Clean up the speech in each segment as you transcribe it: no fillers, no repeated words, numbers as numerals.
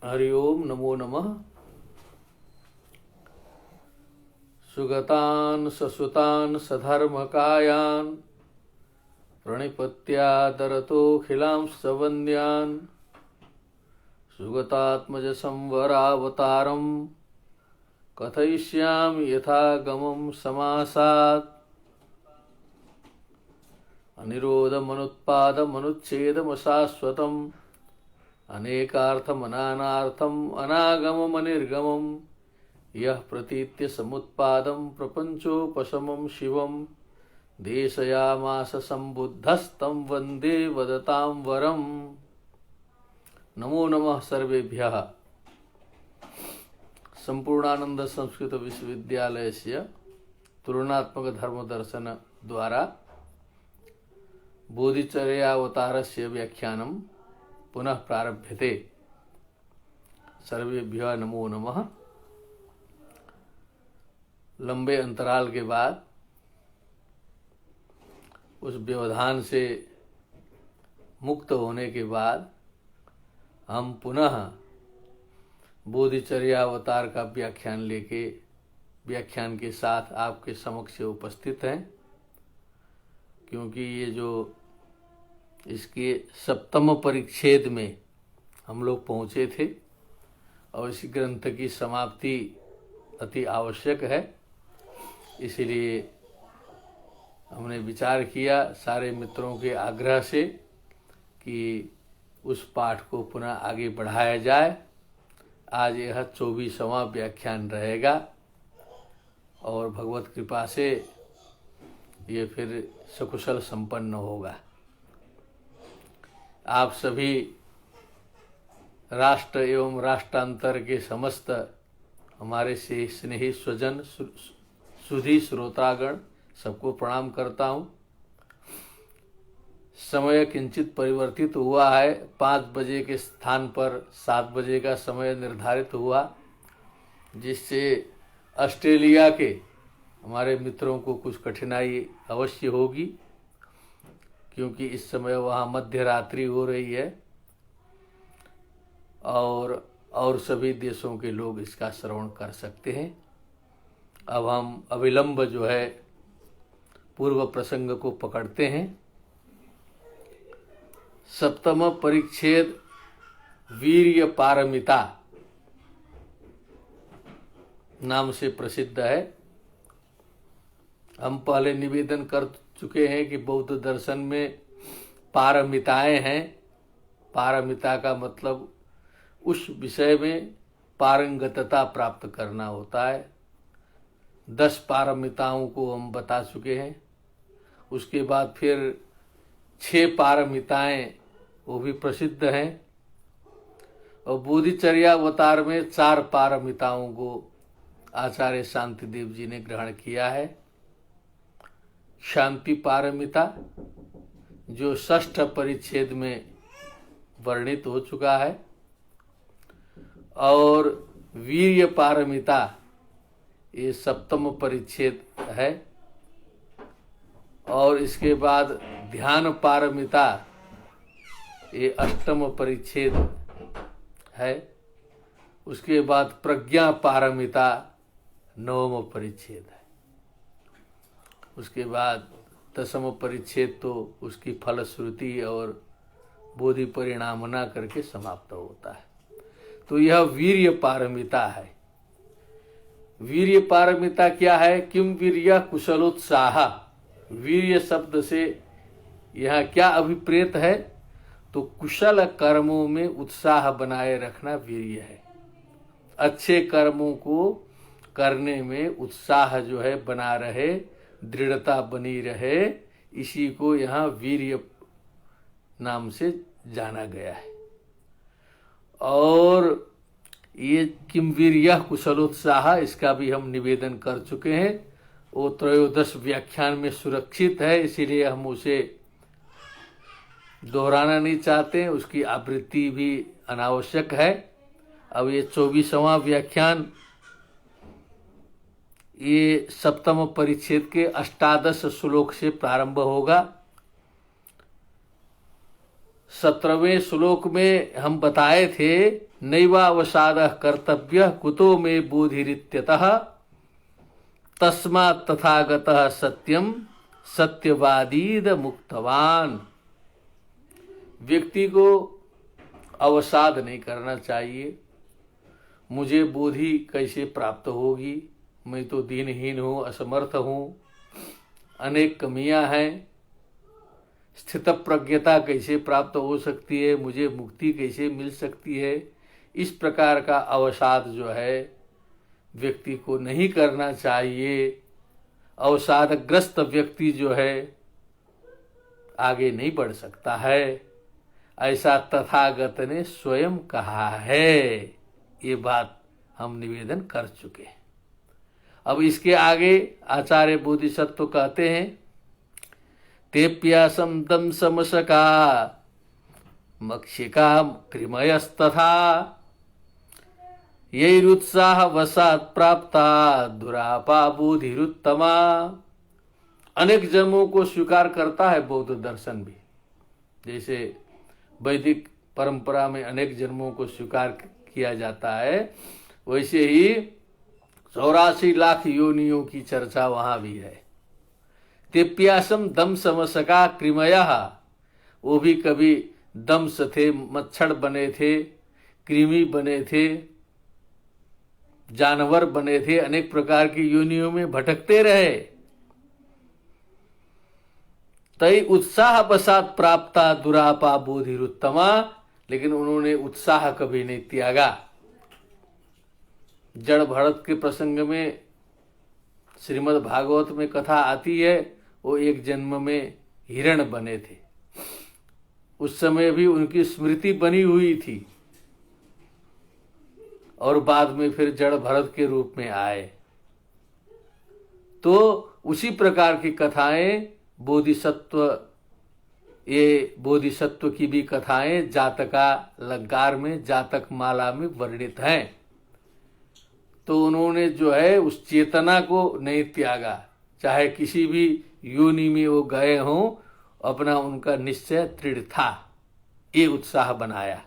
हरि ओम नमो नमः। सुगतान् ससुतान् सधर्मकायान् प्रणिपत्यादरतोऽखिलांश्च वन्द्यान् सुगतात्मज संवरावतारं कथयिष्यामि यथागमं समासात्। अनिरोधमनुत्पादमनुच्छेदमशाश्वतम् अनेकार्थमनानार्थम् अनागममनिर्गमम् यः प्रतीत्य समुत्पादं प्रपञ्चोपशमं शिवं देशयामास सम्बुद्धस्तं वन्दे वदतां वरम्। नमो नमः सर्वेभ्यः। संपूर्णानंद संस्कृत विश्वविद्यालयस्य तुलनात्मक धर्मदर्शन द्वारा बोधिचर्यावतारस्य व्याख्यानं पुनः प्रारभ्यते। सर्वेभ्यः नमो नमः। लंबे अंतराल के बाद उस व्यवधान से मुक्त होने के बाद हम पुनः बोधिचर्यावतार का व्याख्यान के साथ आपके समक्ष उपस्थित हैं, क्योंकि ये जो इसके 7वें परिच्छेद में हम लोग पहुँचे थे और इस ग्रंथ की समाप्ति अति आवश्यक है। इसलिए हमने विचार किया सारे मित्रों के आग्रह से कि उस पाठ को पुनः आगे बढ़ाया जाए। आज यह 24वां व्याख्यान रहेगा और भगवत कृपा से ये फिर सकुशल संपन्न होगा। आप सभी राष्ट्र एवं राष्ट्रांतर के समस्त हमारे से स्नेही स्वजन सुधी श्रोतागण सबको प्रणाम करता हूँ। समय किंचित परिवर्तित हुआ है। 5 बजे के स्थान पर 7 बजे का समय निर्धारित हुआ, जिससे ऑस्ट्रेलिया के हमारे मित्रों को कुछ कठिनाई अवश्य होगी, क्योंकि इस समय वहाँ मध्य रात्रि हो रही है और सभी देशों के लोग इसका श्रवण कर सकते हैं। अब हम अविलंब जो है पूर्व प्रसंग को पकड़ते हैं। 7वां परिच्छेद वीर्य पारमिता नाम से प्रसिद्ध है। हम पहले निवेदन कर चुके हैं कि बौद्ध दर्शन में पारमिताएं हैं। पारमिता का मतलब उस विषय में पारंगतता प्राप्त करना होता है। 10 पारमिताओं को हम बता चुके हैं। उसके बाद फिर 6 पारमिताएं वो भी प्रसिद्ध हैं, और बोधिचर्यावतार में 4 पारमिताओं को आचार्य शांतिदेव जी ने ग्रहण किया है। शांति पारमिता जो 6ठ परिच्छेद में वर्णित हो चुका है, और वीर्य पारमिता ये 7वां परिच्छेद है, और इसके बाद ध्यान पारमिता ये 8वां परिच्छेद है। उसके बाद प्रज्ञा पारमिता 9वां परिच्छेद है। उसके बाद 10वां परिच्छेद तो उसकी फलश्रुति और बोधि परिणामना करके समाप्त होता है। तो यह वीर्य पारमिता है। वीर्य पारमिता क्या है? किम वीर्य कुशलोत्साह। वीर्य शब्द से यहाँ क्या अभिप्रेत है? तो कुशल कर्मों में उत्साह बनाए रखना वीर्य है। अच्छे कर्मों को करने में उत्साह जो है बना रहे, दृढ़ता बनी रहे, इसी को यहाँ वीर्य नाम से जाना गया है। और ये किम वीर्य कुशलोत्साह, इसका भी हम निवेदन कर चुके हैं। वो 13 व्याख्यान में सुरक्षित है, इसीलिए हम उसे दोहराना नहीं चाहते। उसकी आवृत्ति भी अनावश्यक है। अब ये 24वां व्याख्यान ये 7वें परिच्छेद के 18 श्लोक से प्रारंभ होगा। 17वें श्लोक में हम बताए थे, नैवावसादः कर्तव्यः कुतो मे बोधिरित्यतः तस्मात् तथागतः सत्यम सत्यवादीद मुक्तवान। व्यक्ति को अवसाद नहीं करना चाहिए। मुझे बोधि कैसे प्राप्त होगी, मैं तो दीनहीन हूँ, असमर्थ हूँ, अनेक कमियां हैं, स्थित प्रज्ञता कैसे प्राप्त हो सकती है, मुझे मुक्ति कैसे मिल सकती है। इस प्रकार का अवसाद जो है व्यक्ति को नहीं करना चाहिए। अवसादग्रस्त व्यक्ति जो है आगे नहीं बढ़ सकता है, ऐसा तथागत ने स्वयं कहा है। ये बात हम निवेदन कर चुके हैं। अब इसके आगे आचार्य बोधिसत्व कहते हैं, तेप्यासम दम समसका मक्षिका कृमयस्तथा यैरुत्साह वसात प्राप्ता दुरापा बोधिरुत्तमा। अनेक जन्मों को स्वीकार करता है बौद्ध दर्शन भी। जैसे वैदिक परंपरा में अनेक जन्मों को स्वीकार किया जाता है, वैसे ही 84 लाख योनियों की चर्चा वहां भी है। तेप्यासम दम समसका कृमयः, वो भी कभी दम्स थे, मच्छर बने थे, कृमि बने थे, जानवर बने थे, अनेक प्रकार की योनियों में भटकते रहे। तई उत्साह बसात प्राप्ता दुरापा बोधिरुत्तमा, लेकिन उन्होंने उत्साह कभी नहीं त्यागा। जड़ भरत के प्रसंग में श्रीमद् भागवत में कथा आती है, वो एक जन्म में हिरण बने थे। उस समय भी उनकी स्मृति बनी हुई थी और बाद में फिर जड़ भरत के रूप में आए। तो उसी प्रकार की कथाएं बोधिसत्व, ये बोधिसत्व की भी कथाएं जातका अलंकार में, जातक माला में वर्णित हैं। तो उन्होंने जो है उस चेतना को नहीं त्यागा, चाहे किसी भी योनि में वो गए हों, अपना उनका निश्चय दृढ़ था, ये उत्साह बनाया।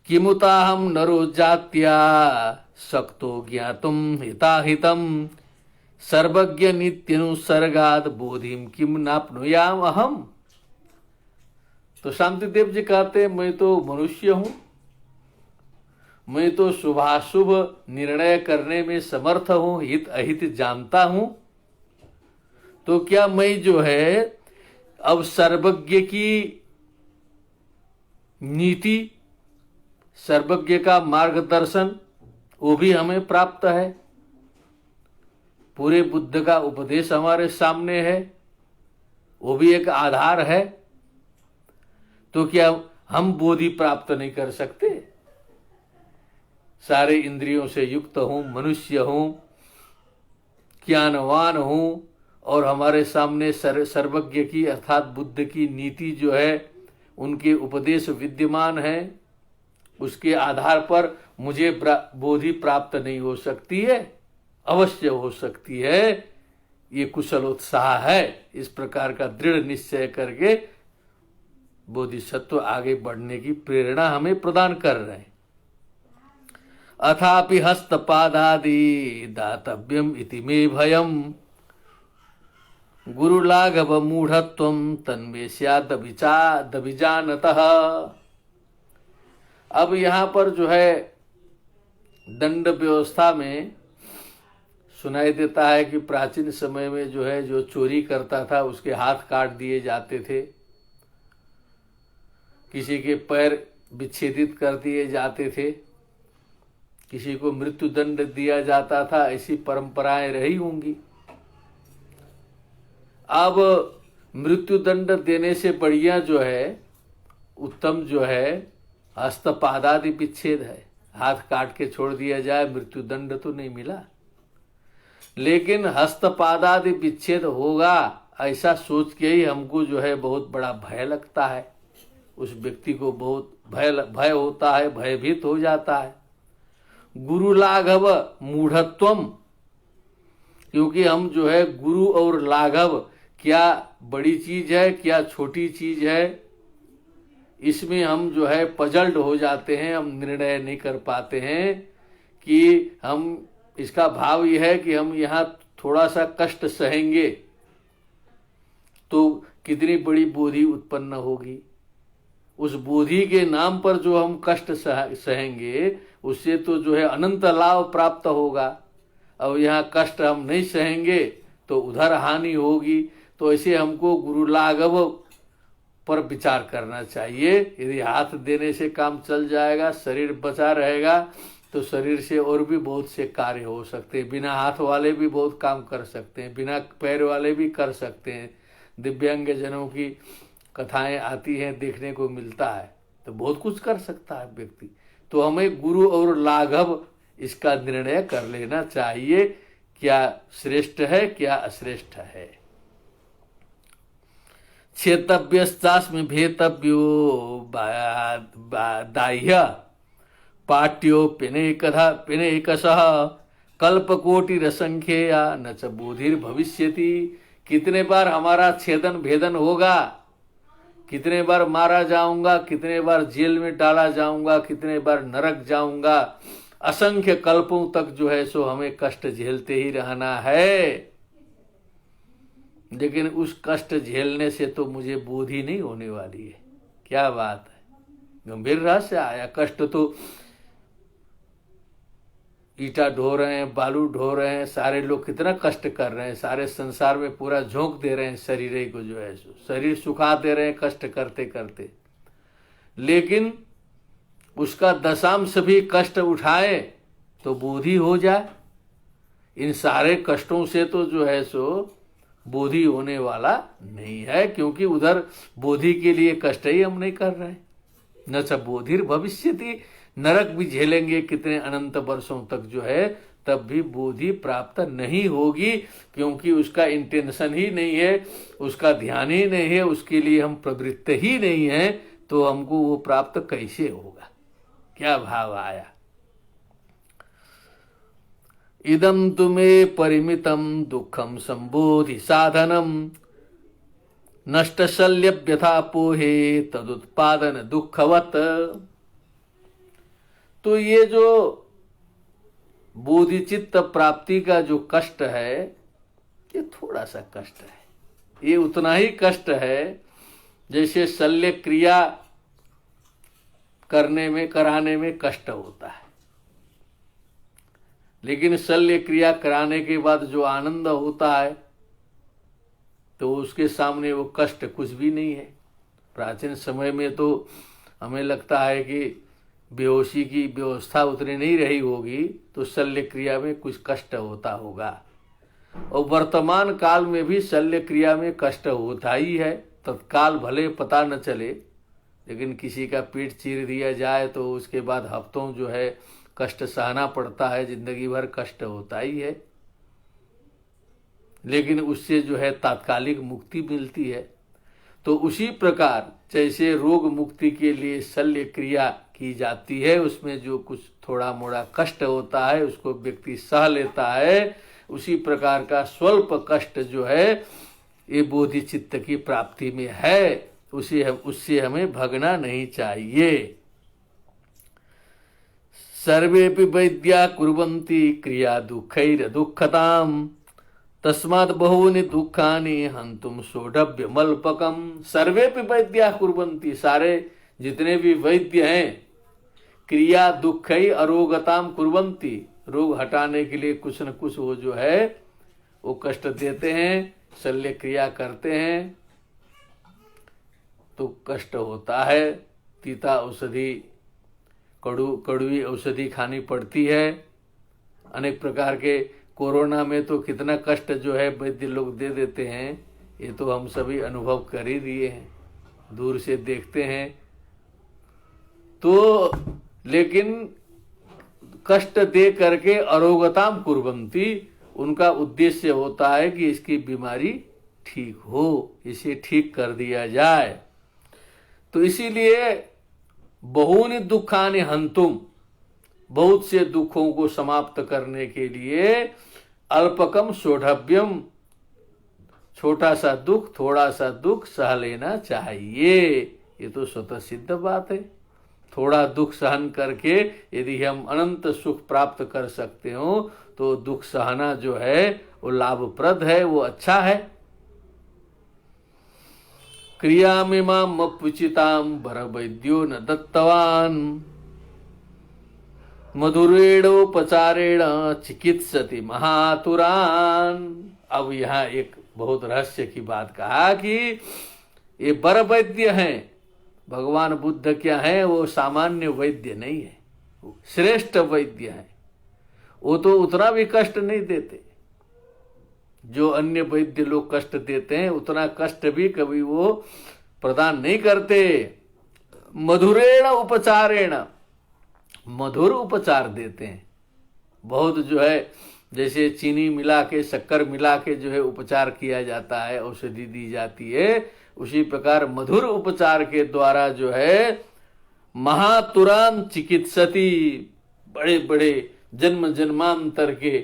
किमुताहम नरो जात्या शक्तो ज्ञातुम हिताहितम सर्वज्ञ नित्यनुसर्गाद बोधिम किम नाप्नुयाम अहम। तो शांतिदेव जी कहते, मैं तो मनुष्य हूं, मैं तो शुभाशुभ निर्णय करने में समर्थ हूं, हित अहित जानता हूं। तो क्या मैं जो है अब सर्वज्ञ की नीति, सर्वज्ञ का मार्गदर्शन, वो भी हमें प्राप्त है। पूरे बुद्ध का उपदेश हमारे सामने है, वो भी एक आधार है। तो क्या हम बोधि प्राप्त नहीं कर सकते? सारे इंद्रियों से युक्त हूं, मनुष्य हूं, ज्ञानवान हूं, और हमारे सामने सर्वज्ञ की अर्थात बुद्ध की नीति जो है, उनके उपदेश विद्यमान है। उसके आधार पर मुझे बोधि प्राप्त नहीं हो सकती है? अवश्य हो सकती है। ये कुशल उत्साह है। इस प्रकार का दृढ़ निश्चय करके बोधिसत्व आगे बढ़ने की प्रेरणा हमें प्रदान कर रहे हैं। अथापि हस्तपादादि दातव्यम इति मे भयम गुरुलाघव मूढ़त्वम तन्मे स्यादभिजानतः। अब यहाँ पर जो है दंड व्यवस्था में सुनाई देता है कि प्राचीन समय में जो है जो चोरी करता था उसके हाथ काट दिए जाते थे, किसी के पैर विच्छेदित कर दिए जाते थे, किसी को मृत्यु दंड दिया जाता था। ऐसी परंपराएं रही होंगी। अब मृत्यु दंड देने से बढ़िया जो है, उत्तम जो है, हस्तपादादि विच्छेद है। हाथ काट के छोड़ दिया जाए, मृत्यु दंड तो नहीं मिला, लेकिन हस्तपादादि विच्छेद होगा ऐसा सोच के ही हमको जो है बहुत बड़ा भय लगता है। उस व्यक्ति को बहुत भय होता है, भयभीत हो जाता है। गुरु लाघव मूढ़त्वम, क्योंकि हम जो है गुरु और लाघव क्या बड़ी चीज है, क्या छोटी चीज है, इसमें हम जो है पजल्ड हो जाते हैं, हम निर्णय नहीं कर पाते हैं कि हम, इसका भाव यह है कि हम यहाँ थोड़ा सा कष्ट सहेंगे तो कितनी बड़ी बोधि उत्पन्न होगी। उस बोधि के नाम पर जो हम कष्ट सहेंगे उससे तो जो है अनंत लाभ प्राप्त होगा। अब यहाँ कष्ट हम नहीं सहेंगे तो उधर हानि होगी। तो ऐसे हमको गुरु लाघव पर विचार करना चाहिए। यदि हाथ देने से काम चल जाएगा, शरीर बचा रहेगा, तो शरीर से और भी बहुत से कार्य हो सकते हैं। बिना हाथ वाले भी बहुत काम कर सकते हैं, बिना पैर वाले भी कर सकते हैं। दिव्यांग जनों की कथाएं आती हैं, देखने को मिलता है, तो बहुत कुछ कर सकता है व्यक्ति। तो हमें गुरु और लाघव इसका निर्णय कर लेना चाहिए, क्या श्रेष्ठ है क्या अश्रेष्ठ है। क्षेतव्यस्तास्मि भेतव्यो दाह्य पाट्यो पिनेकसः कल्पकोटिरसंख्येया न च बोधिर भविष्यति। कितने बार हमारा छेदन भेदन होगा, कितने बार मारा जाऊंगा, कितने बार जेल में डाला जाऊंगा, कितने बार नरक जाऊंगा, असंख्य कल्पों तक जो है सो हमें कष्ट झेलते ही रहना है। लेकिन उस कष्ट झेलने से तो मुझे बोधि नहीं होने वाली है। क्या बात है, गंभीर रहस्य आया। कष्ट तो ईटा ढो रहे हैं, बालू ढो रहे हैं, सारे लोग कितना कष्ट कर रहे हैं, सारे संसार में पूरा झोंक दे रहे हैं शरीर को, जो है शरीर सुखा दे रहे हैं कष्ट करते करते। लेकिन उसका दशांश भी कष्ट उठाए तो बोधि हो जाए। इन सारे कष्टों से तो जो है सो बोधि होने वाला नहीं है, क्योंकि उधर बोधि के लिए कष्ट ही हम नहीं कर रहे हैं। न च बोधिर भविष्यति, नरक भी झेलेंगे कितने अनंत वर्षों तक जो है, तब भी बोधि प्राप्त नहीं होगी, क्योंकि उसका इंटेंशन ही नहीं है, उसका ध्यान ही नहीं है, उसके लिए हम प्रवृत्त ही नहीं है, तो हमको वो प्राप्त कैसे होगा। क्या भाव आया। इदं तुमे परिमितं दुःखं संबोधि साधनम नष्टशल्यव्यथा पोहे तदुत्पादन दुःखवत। तो ये जो बोधिचित्त प्राप्ति का जो कष्ट है, ये थोड़ा सा कष्ट है। ये उतना ही कष्ट है जैसे शल्य क्रिया कराने में कष्ट होता है। लेकिन शल्य क्रिया कराने के बाद जो आनंद होता है, तो उसके सामने वो कष्ट कुछ भी नहीं है। प्राचीन समय में तो हमें लगता है कि बेहोशी की व्यवस्था उतनी नहीं रही होगी, तो शल्य क्रिया में कुछ कष्ट होता होगा। और वर्तमान काल में भी शल्य क्रिया में कष्ट होता ही है। तत्काल भले पता न चले, लेकिन किसी का पेट चीर दिया जाए तो उसके बाद हफ्तों जो है कष्ट सहना पड़ता है, जिंदगी भर कष्ट होता ही है। लेकिन उससे जो है तात्कालिक मुक्ति मिलती है। तो उसी प्रकार जैसे रोग मुक्ति के लिए शल्य क्रिया की जाती है, उसमें जो कुछ थोड़ा मोड़ा कष्ट होता है उसको व्यक्ति सह लेता है, उसी प्रकार का स्वल्प कष्ट जो है ये बोधि चित्त की प्राप्ति में है, उससे हमें भगना नहीं चाहिए। सर्वेपि वैद्या कुर्वन्ति क्रिया दुःखैर दुःखताम् तस्मात् बहूनि दुःखानि हन्तुं सोढव्यमल्पकम्। सर्वेपि वैद्या कुर्वन्ति, सारे जितने भी वैद्य हैं, क्रिया दुःखै अरोगताम कुर्वन्ति, रोग हटाने के लिए कुछ न कुछ वो जो है वो कष्ट देते हैं, शल्य क्रिया करते हैं तो कष्ट होता है। तीता औषधि, कड़वी औषधि खानी पड़ती है। अनेक प्रकार के, कोरोना में तो कितना कष्ट जो है वैद्य लोग दे देते हैं, ये तो हम सभी अनुभव कर ही दिए हैं, दूर से देखते हैं। तो लेकिन कष्ट दे करके अरोगताम कुर्वन्ति, उनका उद्देश्य होता है कि इसकी बीमारी ठीक हो, इसे ठीक कर दिया जाए। तो इसीलिए बहूनि दुखानि हंतुम, बहुत से दुखों को समाप्त करने के लिए अल्पकम सोढव्यम, छोटा सा दुख, थोड़ा सा दुख सह लेना चाहिए। ये तो स्वतः सिद्ध बात है। थोड़ा दुख सहन करके यदि हम अनंत सुख प्राप्त कर सकते हो तो दुख सहना जो है वो लाभप्रद है, वो अच्छा है। क्रियामिमाम अप्युचिताम वरवैद्यो न दत्तवान मधुरेणोपचारेण चिकित्सति महातुरान। अब यहाँ एक बहुत रहस्य की बात कहा कि ये वर वैद्य हैं। भगवान बुद्ध क्या है, वो सामान्य वैद्य नहीं है, श्रेष्ठ वैद्य है। वो तो उतना भी कष्ट नहीं देते जो अन्य वैद्य लोग कष्ट देते हैं, उतना कष्ट भी कभी वो प्रदान नहीं करते। मधुरेण उपचारेण, मधुर उपचार देते हैं। बहुत जो है जैसे चीनी मिला के शक्कर मिला के जो है उपचार किया जाता है, औषधि दी जाती है, उसी प्रकार मधुर उपचार के द्वारा जो है महातुरान चिकित्सति, बड़े बड़े जन्म जन्मांतर के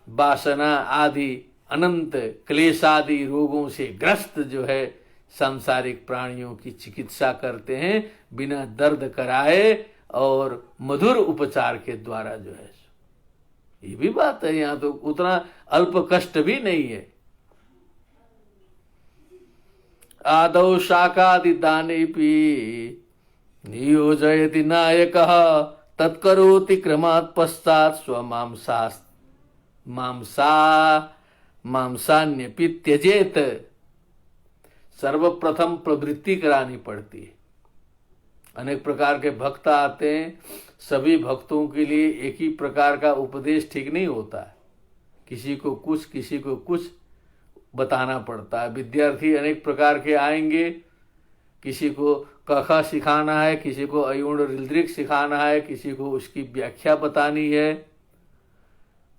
वासना आदि अनंत क्लेशादि रोगों से ग्रस्त जो है सांसारिक प्राणियों की चिकित्सा करते हैं बिना दर्द कराए और मधुर उपचार के द्वारा जो है। ये भी बात है, यहाँ तो उतना अल्प कष्ट भी नहीं है। आदौ शाकादि दानेपि नियोजयति नायकः तत्करोति क्रमात् पश्चात् मांसान्यपि त्यजेत। सर्वप्रथम प्रवृत्ति करानी पड़ती है। अनेक प्रकार के भक्त आते हैं, सभी भक्तों के लिए एक ही प्रकार का उपदेश ठीक नहीं होता है। किसी को कुछ बताना पड़ता है। विद्यार्थी अनेक प्रकार के आएंगे, किसी को कखा सिखाना है, किसी को अयुण ऋद्रिक सिखाना है, किसी को उसकी व्याख्या बतानी है,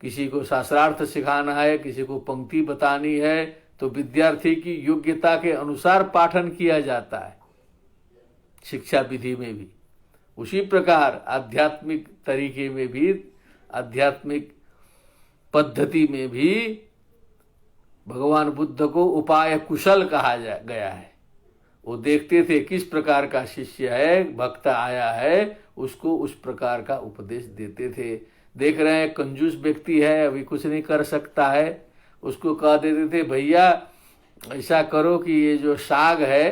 किसी को शास्त्रार्थ सिखाना है, किसी को पंक्ति बतानी है। तो विद्यार्थी की योग्यता के अनुसार पाठन किया जाता है शिक्षा विधि में भी। उसी प्रकार आध्यात्मिक तरीके में भी, आध्यात्मिक पद्धति में भी भगवान बुद्ध को उपाय कुशल कहा गया है। वो देखते थे किस प्रकार का शिष्य है, भक्त आया है, उसको उस प्रकार का उपदेश देते थे। देख रहे हैं कंजूस व्यक्ति है, अभी कुछ नहीं कर सकता है, उसको कह देते थे भैया ऐसा करो कि ये जो साग है,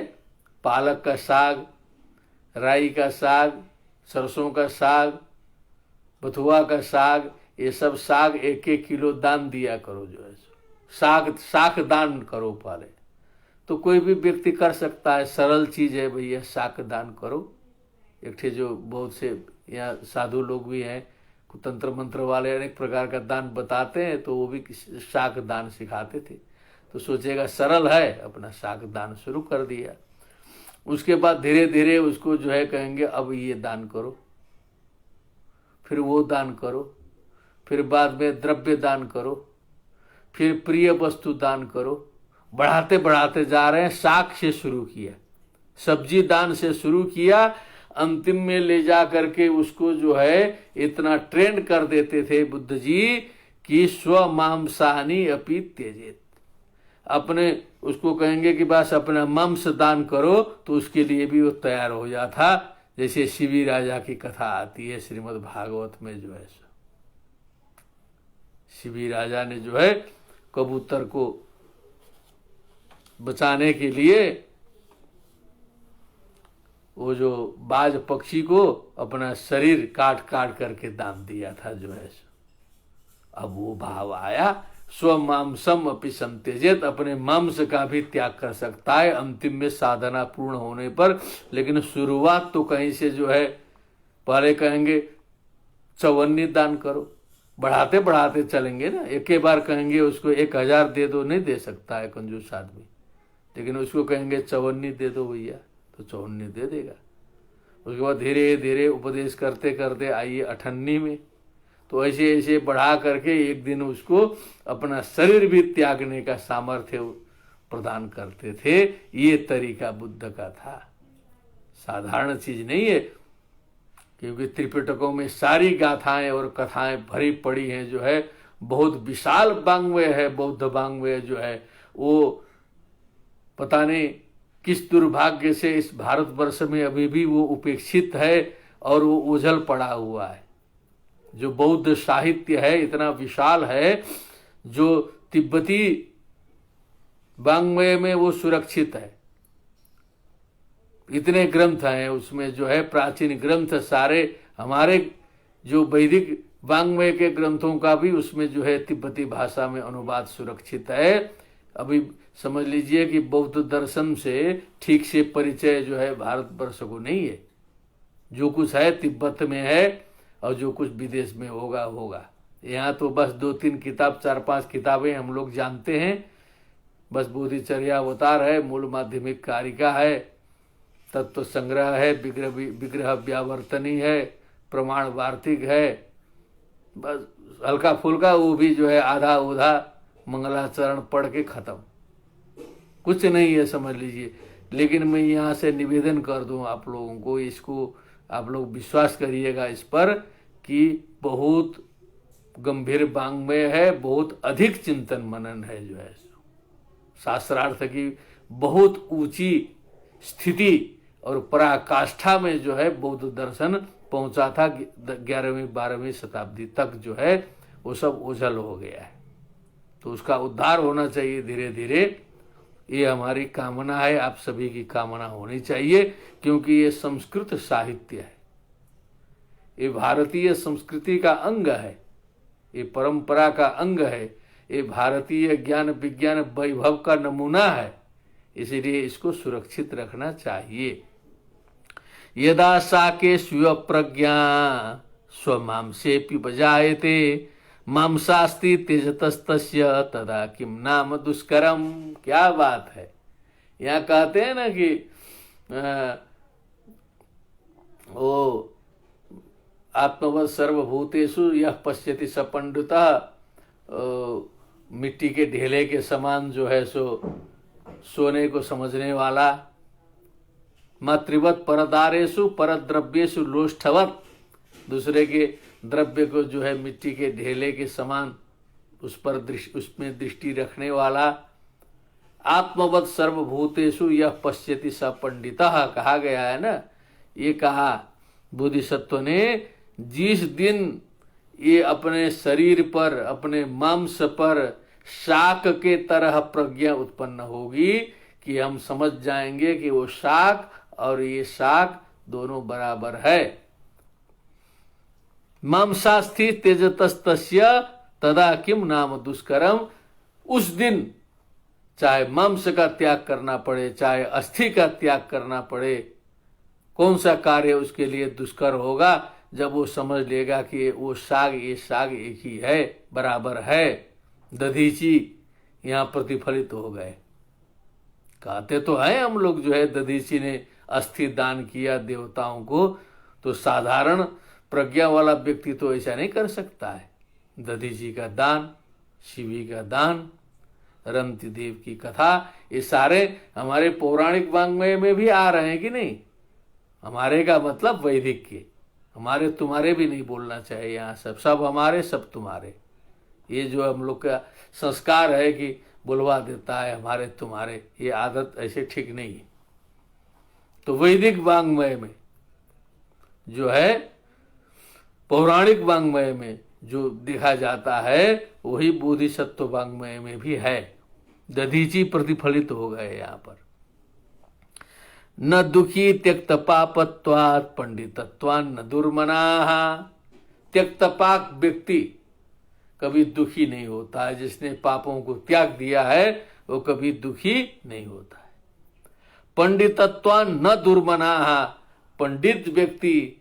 पालक का साग, राई का साग, सरसों का साग, बथुआ का साग, ये सब साग 1-1 किलो दान दिया करो। जो है साग दान करो पहले। तो कोई भी व्यक्ति कर सकता है, सरल चीज है भैया, साग दान करो। एक ठे जो बहुत से यहाँ साधु लोग भी हैं, तंत्र मंत्र वाले अनेक प्रकार का दान बताते हैं, तो वो भी साग दान सिखाते थे। तो सोचेगा सरल है, अपना साग दान शुरू कर दिया। उसके बाद धीरे धीरे उसको जो है कहेंगे अब ये दान करो, फिर वो दान करो, फिर बाद में द्रव्य दान करो, फिर प्रिय वस्तु दान करो। बढ़ाते बढ़ाते जा रहे हैं। साग से शुरू किया, सब्जी दान से शुरू किया, अंतिम में ले जा करके उसको जो है इतना ट्रेंड कर देते थे बुद्ध जी कि स्व मांसाहानि अपि त्यजेत। अपने उसको कहेंगे कि बस अपना मांस दान करो, तो उसके लिए भी वो तैयार हो जाता। जैसे शिवी राजा की कथा आती है श्रीमद् भागवत में, जो है शिवी राजा ने जो है कबूतर को बचाने के लिए वो जो बाज पक्षी को अपना शरीर काट काट करके दान दिया था। जो है अब वो भाव आया, स्व मांसम अपि संत्यजेत, अपने मांस का भी त्याग कर सकता है अंतिम में साधना पूर्ण होने पर। लेकिन शुरुआत तो कहीं से जो है, पहले कहेंगे चवन्नी दान करो, बढ़ाते बढ़ाते चलेंगे ना। एक ही बार कहेंगे उसको 1000 दे दो, नहीं दे सकता है कंजूस आदमी, लेकिन उसको कहेंगे चवन्नी दे दो भैया, तो चवन्नी दे देगा। उसके बाद धीरे धीरे उपदेश करते करते आइए 98 में, तो ऐसे ऐसे बढ़ा करके एक दिन उसको अपना शरीर भी त्यागने का सामर्थ्य प्रदान करते थे। ये तरीका बुद्ध का था, साधारण चीज नहीं है, क्योंकि त्रिपिटकों में सारी गाथाएं और कथाएं भरी पड़ी हैं। जो है बहुत विशाल वाङ्मय है, बौद्ध वाङ्मय जो है वो पता नहीं किस दुर्भाग्य से इस भारतवर्ष में अभी भी वो उपेक्षित है और वो ओझल पड़ा हुआ है। जो बौद्ध साहित्य है इतना विशाल है, जो तिब्बती वाङ्मय में वो सुरक्षित है। इतने ग्रंथ हैं उसमें, जो है प्राचीन ग्रंथ सारे, हमारे जो वैदिक वाङ्मय के ग्रंथों का भी उसमें जो है तिब्बती भाषा में अनुवाद सुरक्षित है। अभी समझ लीजिए कि बौद्ध दर्शन से ठीक से परिचय जो है भारतवर्ष को नहीं है। जो कुछ है तिब्बत में है और जो कुछ विदेश में होगा होगा। यहाँ तो बस 2-3 किताब, 4-5 किताबें हम लोग जानते हैं। बस बोधिचर्या अवतार है, मूल माध्यमिक कारिका है, तत्व संग्रह है, विग्रह व्यावर्तनी है, प्रमाण वार्तिक है, बस हल्का फुल्का, वो भी जो है आधा उधा मंगलाचरण पढ़ के खत्म, कुछ नहीं है समझ लीजिए। लेकिन मैं यहाँ से निवेदन कर दूं आप लोगों को, इसको आप लोग विश्वास करिएगा इस पर कि बहुत गंभीर वाङ्मय है, बहुत अधिक चिंतन मनन है, जो है शास्त्रार्थ की बहुत ऊंची स्थिति और पराकाष्ठा में जो है बौद्ध दर्शन पहुंचा था। 11वीं-12वीं शताब्दी तक जो है वो सब ओझल हो गया है, तो उसका उद्धार होना चाहिए धीरे धीरे। ये हमारी कामना है, आप सभी की कामना होनी चाहिए, क्योंकि ये संस्कृत साहित्य है, ये भारतीय संस्कृति का अंग है, ये परंपरा का अंग है, ये भारतीय ज्ञान विज्ञान वैभव का नमूना है, इसलिए इसको सुरक्षित रखना चाहिए। यदा साके स्व प्रज्ञा स्वमांसेऽपि बजायते मांसास्ति तेजतस्तस्य तदा किम नाम दुष्करम। क्या बात है, यहाँ कहते हैं ना कि वो आत्मवत् सर्वभूतेषु यह पश्यति स पंडितः, मिट्टी के ढेले के समान जो है सो सोने को समझने वाला, मातृवत परदारेषु परद्रव्येषु लोष्ठवत, दूसरे के द्रव्य को जो है मिट्टी के ढेले के समान उसमें दृष्टि रखने वाला, आत्मवत् सर्वभूतेषु यह पश्यति स पंडितः कहा गया है ना। ये कहा बोधिसत्व ने, जिस दिन ये अपने शरीर पर, अपने मांस पर शाक के तरह प्रज्ञा उत्पन्न होगी कि हम समझ जाएंगे कि वो शाक और ये शाक दोनों बराबर है। मांसास्थि तेजतस्तस्य तदा किम नाम दुष्करम। उस दिन चाहे मांस का त्याग करना पड़े, चाहे अस्थि का त्याग करना पड़े, कौन सा कार्य उसके लिए दुष्कर होगा, जब वो समझ लेगा कि वो साग ये साग एक ही है, बराबर है। दधीची यहाँ प्रतिफलित हो गए। कहते तो है हम लोग जो है दधीची ने अस्थि दान किया देवताओं को, तो साधारण प्रज्ञा वाला व्यक्ति तो ऐसा नहीं कर सकता है। दधीची का दान, शिवी का दान, रंति देव की कथा, ये सारे हमारे पौराणिक वाङ्मय में भी आ रहे हैं कि नहीं। हमारे का मतलब वैदिक के, हमारे तुम्हारे भी नहीं बोलना चाहिए यहाँ, सब हमारे सब तुम्हारे। ये जो हम लोग का संस्कार है कि बुलवा देता है हमारे तुम्हारे, ये आदत ऐसे ठीक नहीं है। तो वैदिक वाङ्मय में जो है, पौराणिक वाङ्मय में जो देखा जाता है वही बोधिसत्व वाङ्मय में भी है। दधीची प्रतिफलित हो गए यहाँ पर। न दुखी त्यक्त पापत्वात् पंडितत्वान् न दुर्मनाः। त्यक्त पाप व्यक्ति कभी दुखी नहीं होता है, जिसने पापों को त्याग दिया है वो कभी दुखी नहीं होता है। पंडितत्वान् न दुर्मनाः, पंडित व्यक्ति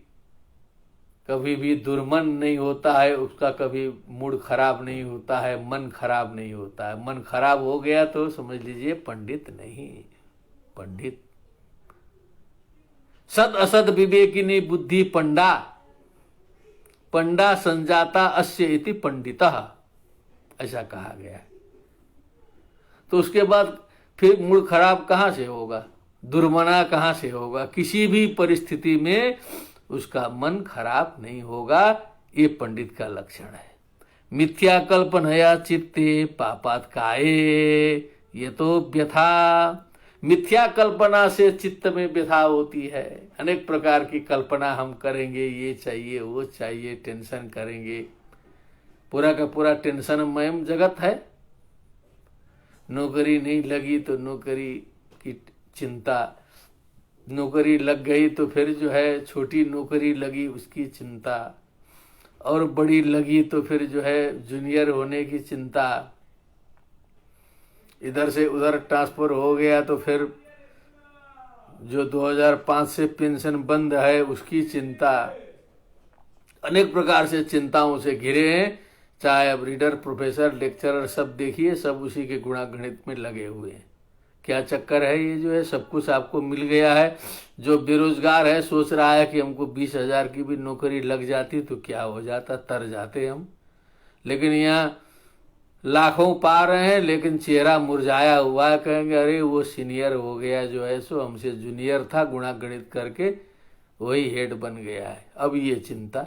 कभी भी दुर्मन नहीं होता है, उसका कभी मूड खराब नहीं होता है, मन खराब नहीं होता है। मन खराब हो गया तो समझ लीजिए पंडित नहीं। पंडित सद असद विवेकिनी बुद्धि पंडा, पंडा संजाता अस्य इति पंडितः, ऐसा कहा गया है। तो उसके बाद फिर मूड खराब कहाँ से होगा, दुर्मना कहाँ से होगा। किसी भी परिस्थिति में उसका मन खराब नहीं होगा, ये पंडित का लक्षण है। मिथ्या कल्पनया चित्ते पापात् काये ये तो व्यथा मिथ्या कल्पना से चित्त में व्यथा होती है। अनेक प्रकार की कल्पना हम करेंगे, ये चाहिए वो चाहिए, टेंशन करेंगे, पूरा का पूरा टेंशनमय जगत है। नौकरी नहीं लगी तो नौकरी की चिंता, नौकरी लग गई तो फिर जो है छोटी नौकरी लगी उसकी चिंता, और बड़ी लगी तो फिर जो है जूनियर होने की चिंता, इधर से उधर ट्रांसफर हो गया तो फिर जो 2005 से पेंशन बंद है उसकी चिंता। अनेक प्रकार से चिंताओं से घिरे हैं। चाहे अब रीडर, प्रोफेसर, लेक्चरर सब देखिए, सब उसी के गुणागणित में लगे हुए हैं। क्या चक्कर है ये जो है, सब कुछ आपको मिल गया है। जो बेरोजगार है सोच रहा है कि हमको 20,000 की भी नौकरी लग जाती तो क्या हो जाता, तर जाते हम। लेकिन यहाँ लाखों पा रहे हैं लेकिन चेहरा मुरझाया हुआ है। कहेंगे अरे वो सीनियर हो गया जो है सो हमसे जूनियर था, गुणागणित करके वही हेड बन गया है। अब ये चिंता,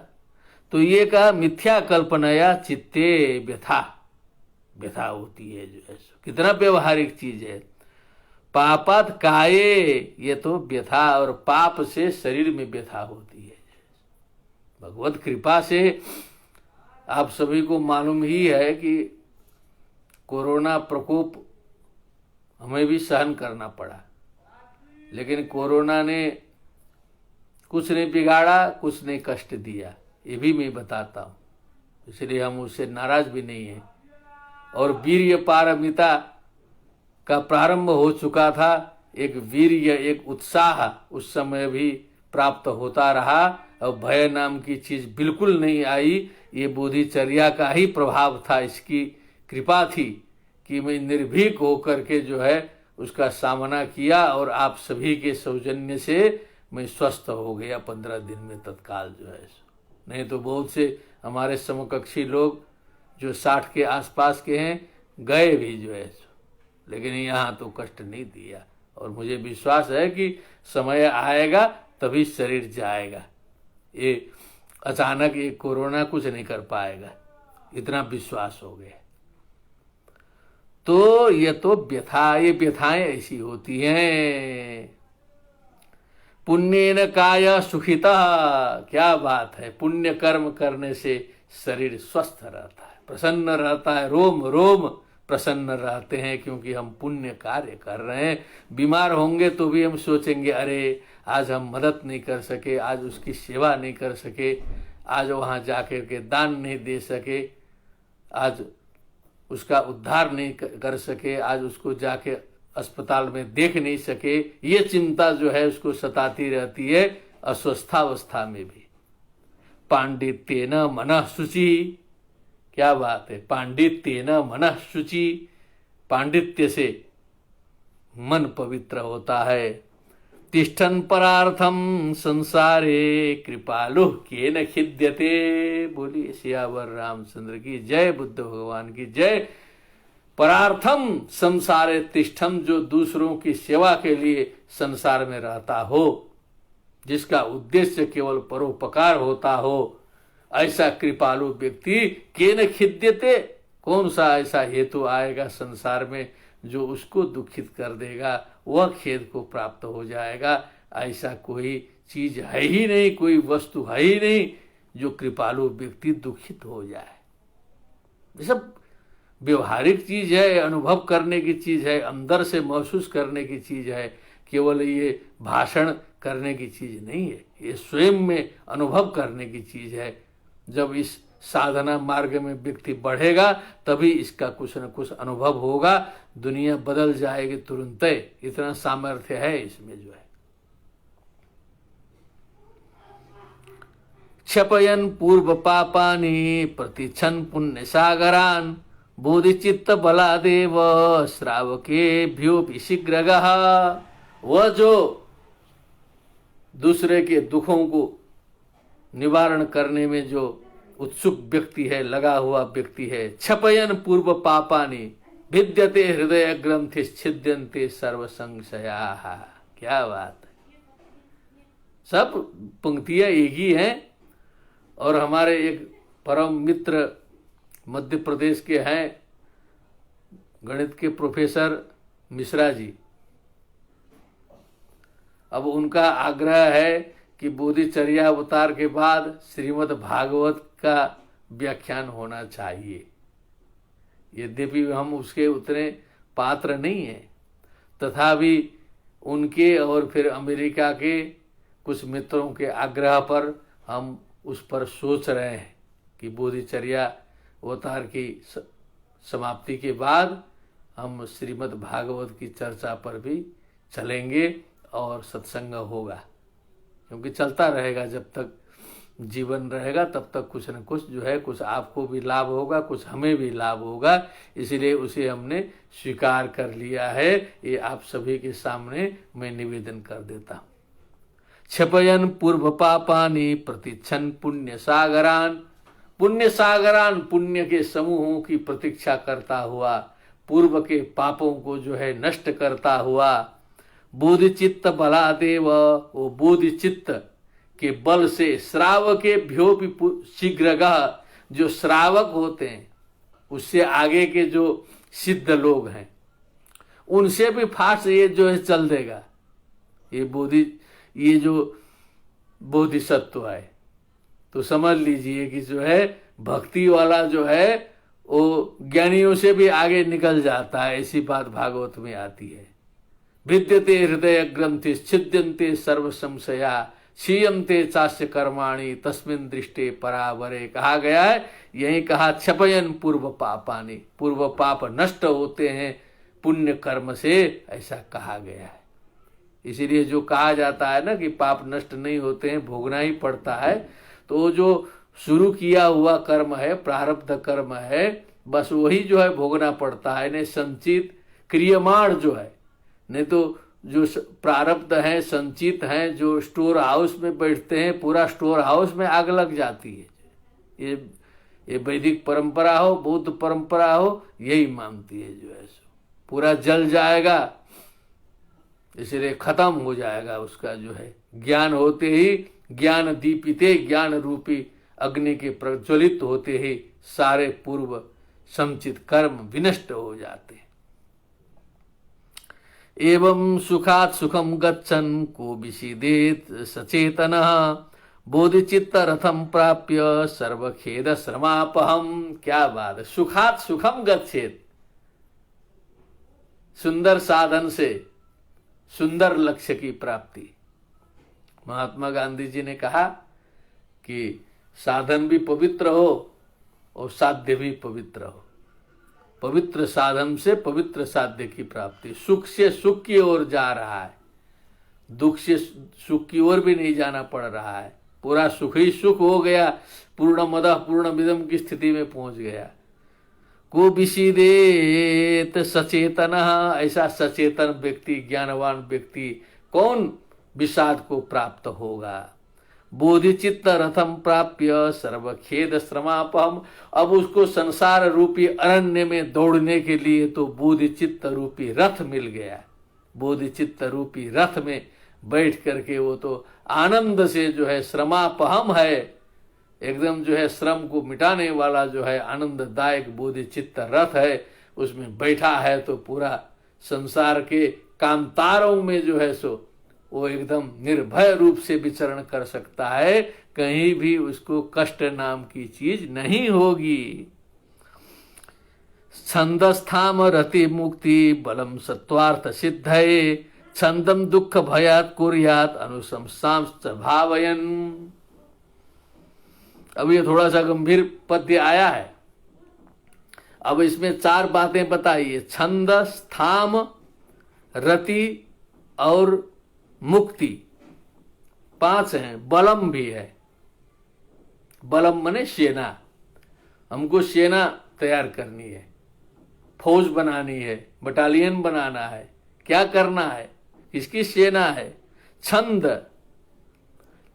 तो ये कहा मिथ्या कल्पनाया चित्ते व्यथा, व्यथा होती है जो है सो। कितना व्यवहारिक चीज है। पापात काये, ये तो व्यथा, और पाप से शरीर में व्यथा होती है। भगवत कृपा से आप सभी को मालूम ही है कि कोरोना प्रकोप हमें भी सहन करना पड़ा, लेकिन कोरोना ने कुछ नहीं बिगाड़ा, कुछ नहीं कष्ट दिया, ये भी मैं बताता हूँ, इसलिए हम उससे नाराज भी नहीं हैं। और वीर्य पारमिता का प्रारंभ हो चुका था। एक वीर्य, एक उत्साह उस समय भी प्राप्त होता रहा, और भय नाम की चीज बिल्कुल नहीं आई। ये बोधिचर्या का ही प्रभाव था, इसकी कृपा थी कि मैं निर्भीक होकर के जो है उसका सामना किया, और आप सभी के सौजन्य से मैं स्वस्थ हो गया 15 दिन में तत्काल जो है। नहीं तो बहुत से हमारे समकक्षी लोग जो 60 के आसपास के हैं गए भी जो है, लेकिन यहाँ तो कष्ट नहीं दिया। और मुझे विश्वास है कि समय आएगा तभी शरीर जाएगा। ये अचानक ये कोरोना कुछ नहीं कर पाएगा, इतना विश्वास हो गया। तो ये तो व्यथा, ये व्यथाएं ऐसी होती हैं। पुण्येन काय सुखिता, क्या बात है। पुण्य कर्म करने से शरीर स्वस्थ रहता है, प्रसन्न रहता है, रोम रोम प्रसन्न रहते हैं, क्योंकि हम पुण्य कार्य कर रहे हैं। बीमार होंगे तो भी हम सोचेंगे अरे आज हम मदद नहीं कर सके, आज उसकी सेवा नहीं कर सके, आज वहां जाकर के दान नहीं दे सके, आज उसका उद्धार नहीं कर सके, आज उसको जाके अस्पताल में देख नहीं सके। ये चिंता जो है उसको सताती रहती है अस्वस्थावस्था में भी। पांडित्येन मनः शुचि, क्या बात है। पांडित्येन मनः शुचि, पांडित्य से मन पवित्र होता है। तिष्ठन् परार्थम संसारे कृपालु केन खिद्यते। बोलिए सियावर रामचंद्र की जय, बुद्ध भगवान की जय। परार्थम संसारे तिष्ठम, जो दूसरों की सेवा के लिए संसार में रहता हो, जिसका उद्देश्य केवल परोपकार होता हो, ऐसा कृपालु व्यक्ति केन खिद्यते, कौन सा ऐसा हेतु आएगा संसार में जो उसको दुखित कर देगा, वह खेद को प्राप्त हो जाएगा। ऐसा कोई चीज है ही नहीं, कोई वस्तु है ही नहीं जो कृपालु व्यक्ति दुखित हो जाए। ये सब व्यवहारिक चीज है, अनुभव करने की चीज है, अंदर से महसूस करने की चीज है, केवल ये भाषण करने की चीज नहीं है, ये स्वयं में अनुभव करने की चीज है। जब इस साधना मार्ग में व्यक्ति बढ़ेगा तभी इसका कुछ न कुछ अनुभव होगा, दुनिया बदल जाएगी तुरंत, इतना सामर्थ्य है इसमें जो है। क्षपयन पूर्व पापानि प्रतिच्छन पुण्य सागरान बोधिचित्त बलादेव श्रावकेभ्यो शीघ्रगः। वह जो दूसरे के दुखों को निवारण करने में जो उत्सुक व्यक्ति है, लगा हुआ व्यक्ति है, क्षपयन पूर्व पापानि भिद्यते हृदय ग्रंथि छिद्यन्ते सर्व संशयाः। क्या बात है। सब पंक्तियां एक ही हैं। और हमारे एक परम मित्र मध्य प्रदेश के हैं, गणित के प्रोफेसर मिश्रा जी, अब उनका आग्रह है कि बोधिचर्या अवतार के बाद श्रीमद् भागवत का व्याख्यान होना चाहिए। यद्यपि हम उसके उतने पात्र नहीं हैं, तथापि उनके और फिर अमेरिका के कुछ मित्रों के आग्रह पर हम उस पर सोच रहे हैं कि बोधिचर्या अवतार की समाप्ति के बाद हम श्रीमद् भागवत की चर्चा पर भी चलेंगे और सत्संग होगा, क्योंकि चलता रहेगा। जब तक जीवन रहेगा तब तक कुछ न कुछ जो है, कुछ आपको भी लाभ होगा, कुछ हमें भी लाभ होगा। इसलिए उसे हमने स्वीकार कर लिया है। ये आप सभी के सामने मैं निवेदन कर देता हूँ। क्षपयन पूर्व पापानि प्रतीक्षन पुण्य सागरान। पुण्य सागरान, पुण्य के समूहों की प्रतीक्षा करता हुआ, पूर्व के पापों को जो है नष्ट करता हुआ, बोधिचित्त बलादेव, वो बोधिचित्त के बल से श्रावके भ्यो भी शीघ्रगः, जो श्रावक होते हैं उससे आगे के जो सिद्ध लोग हैं उनसे भी फास्ट ये जो है चल देगा। ये जो बोधिसत्व है, तो समझ लीजिए कि जो है भक्ति वाला जो है वो ज्ञानियों से भी आगे निकल जाता है। ऐसी बात भागवत में आती है। विद्यते हृदय ग्रंथि छिद्यन्ते सर्व संशया क्षीयन्ते चास्य कर्माणि तस्मिन् दृष्टे परावरे, कहा गया है। यही कहा क्षपयन पूर्व पापानि, पूर्व पाप नष्ट होते हैं पुण्य कर्म से, ऐसा कहा गया है। इसीलिए जो कहा जाता है ना कि पाप नष्ट नहीं होते हैं, भोगना ही पड़ता है, तो जो शुरू किया हुआ कर्म है, प्रारब्ध कर्म है, बस वही जो है भोगना पड़ता है। नहीं संचित क्रियमाण जो है, नहीं तो जो प्रारब्ध है संचित हैं, जो स्टोर हाउस में बैठते हैं, पूरा स्टोर हाउस में आग लग जाती है। ये वैदिक परंपरा हो, बौद्ध परंपरा हो, यही मानती है। जो है पूरा जल जाएगा, इसलिए खत्म हो जाएगा उसका जो है। ज्ञान होते ही, ज्ञान दीपिते, ज्ञान रूपी अग्नि के प्रज्वलित होते ही सारे पूर्व संचित कर्म विनष्ट हो जाते हैं। एवं सुखात सुखम गच्छन् को विषीदेत सचेतनः बोधिचित्त रथम प्राप्य सर्वखेद श्रमापहम। क्या बात है, सुखात सुखम गच्छेत, सुंदर साधन से सुंदर लक्ष्य की प्राप्ति। महात्मा गांधी जी ने कहा कि साधन भी पवित्र हो और साध्य भी पवित्र हो। पवित्र साधन से पवित्र साध्य की प्राप्ति। सुख से सुख की ओर जा रहा है, दुख से सुख की ओर भी नहीं जाना पड़ रहा है। पूरा सुख ही सुख हो गया, पूर्णमदः पूर्णमिदं की स्थिति में पहुंच गया। को विषीदेत सचेतन, ऐसा सचेतन व्यक्ति, ज्ञानवान व्यक्ति कौन विषाद को प्राप्त होगा। बोधिचित्त रथम प्राप्य सर्वखेद श्रमापहम, अब उसको संसार रूपी अरण्य में दौड़ने के लिए तो बोधिचित्त रूपी रथ मिल गया। बोधिचित्त रूपी रथ में बैठ करके वो तो आनंद से जो है श्रमापहम है, एकदम जो है श्रम को मिटाने वाला जो है आनंददायक बोधिचित्त रथ है, उसमें बैठा है तो पूरा संसार के कांतारों में जो है सो वो एकदम निर्भय रूप से विचरण कर सकता है। कहीं भी उसको कष्ट नाम की चीज नहीं होगी। छंदस्थाम रति मुक्ति बलम सत्वार्थ सिद्धये छंदम दुख भयात कुर्यात अनुशंसां भावयन। अब ये थोड़ा सा गंभीर पद्य आया है। अब इसमें 4 बातें बताइए, छंद, स्थाम, रति और मुक्ति, 5 हैं। बलम भी है। बलम माने सेना, हमको सेना तैयार करनी है, फौज बनानी है, बटालियन बनाना है। क्या करना है, किसकी सेना है। छंद,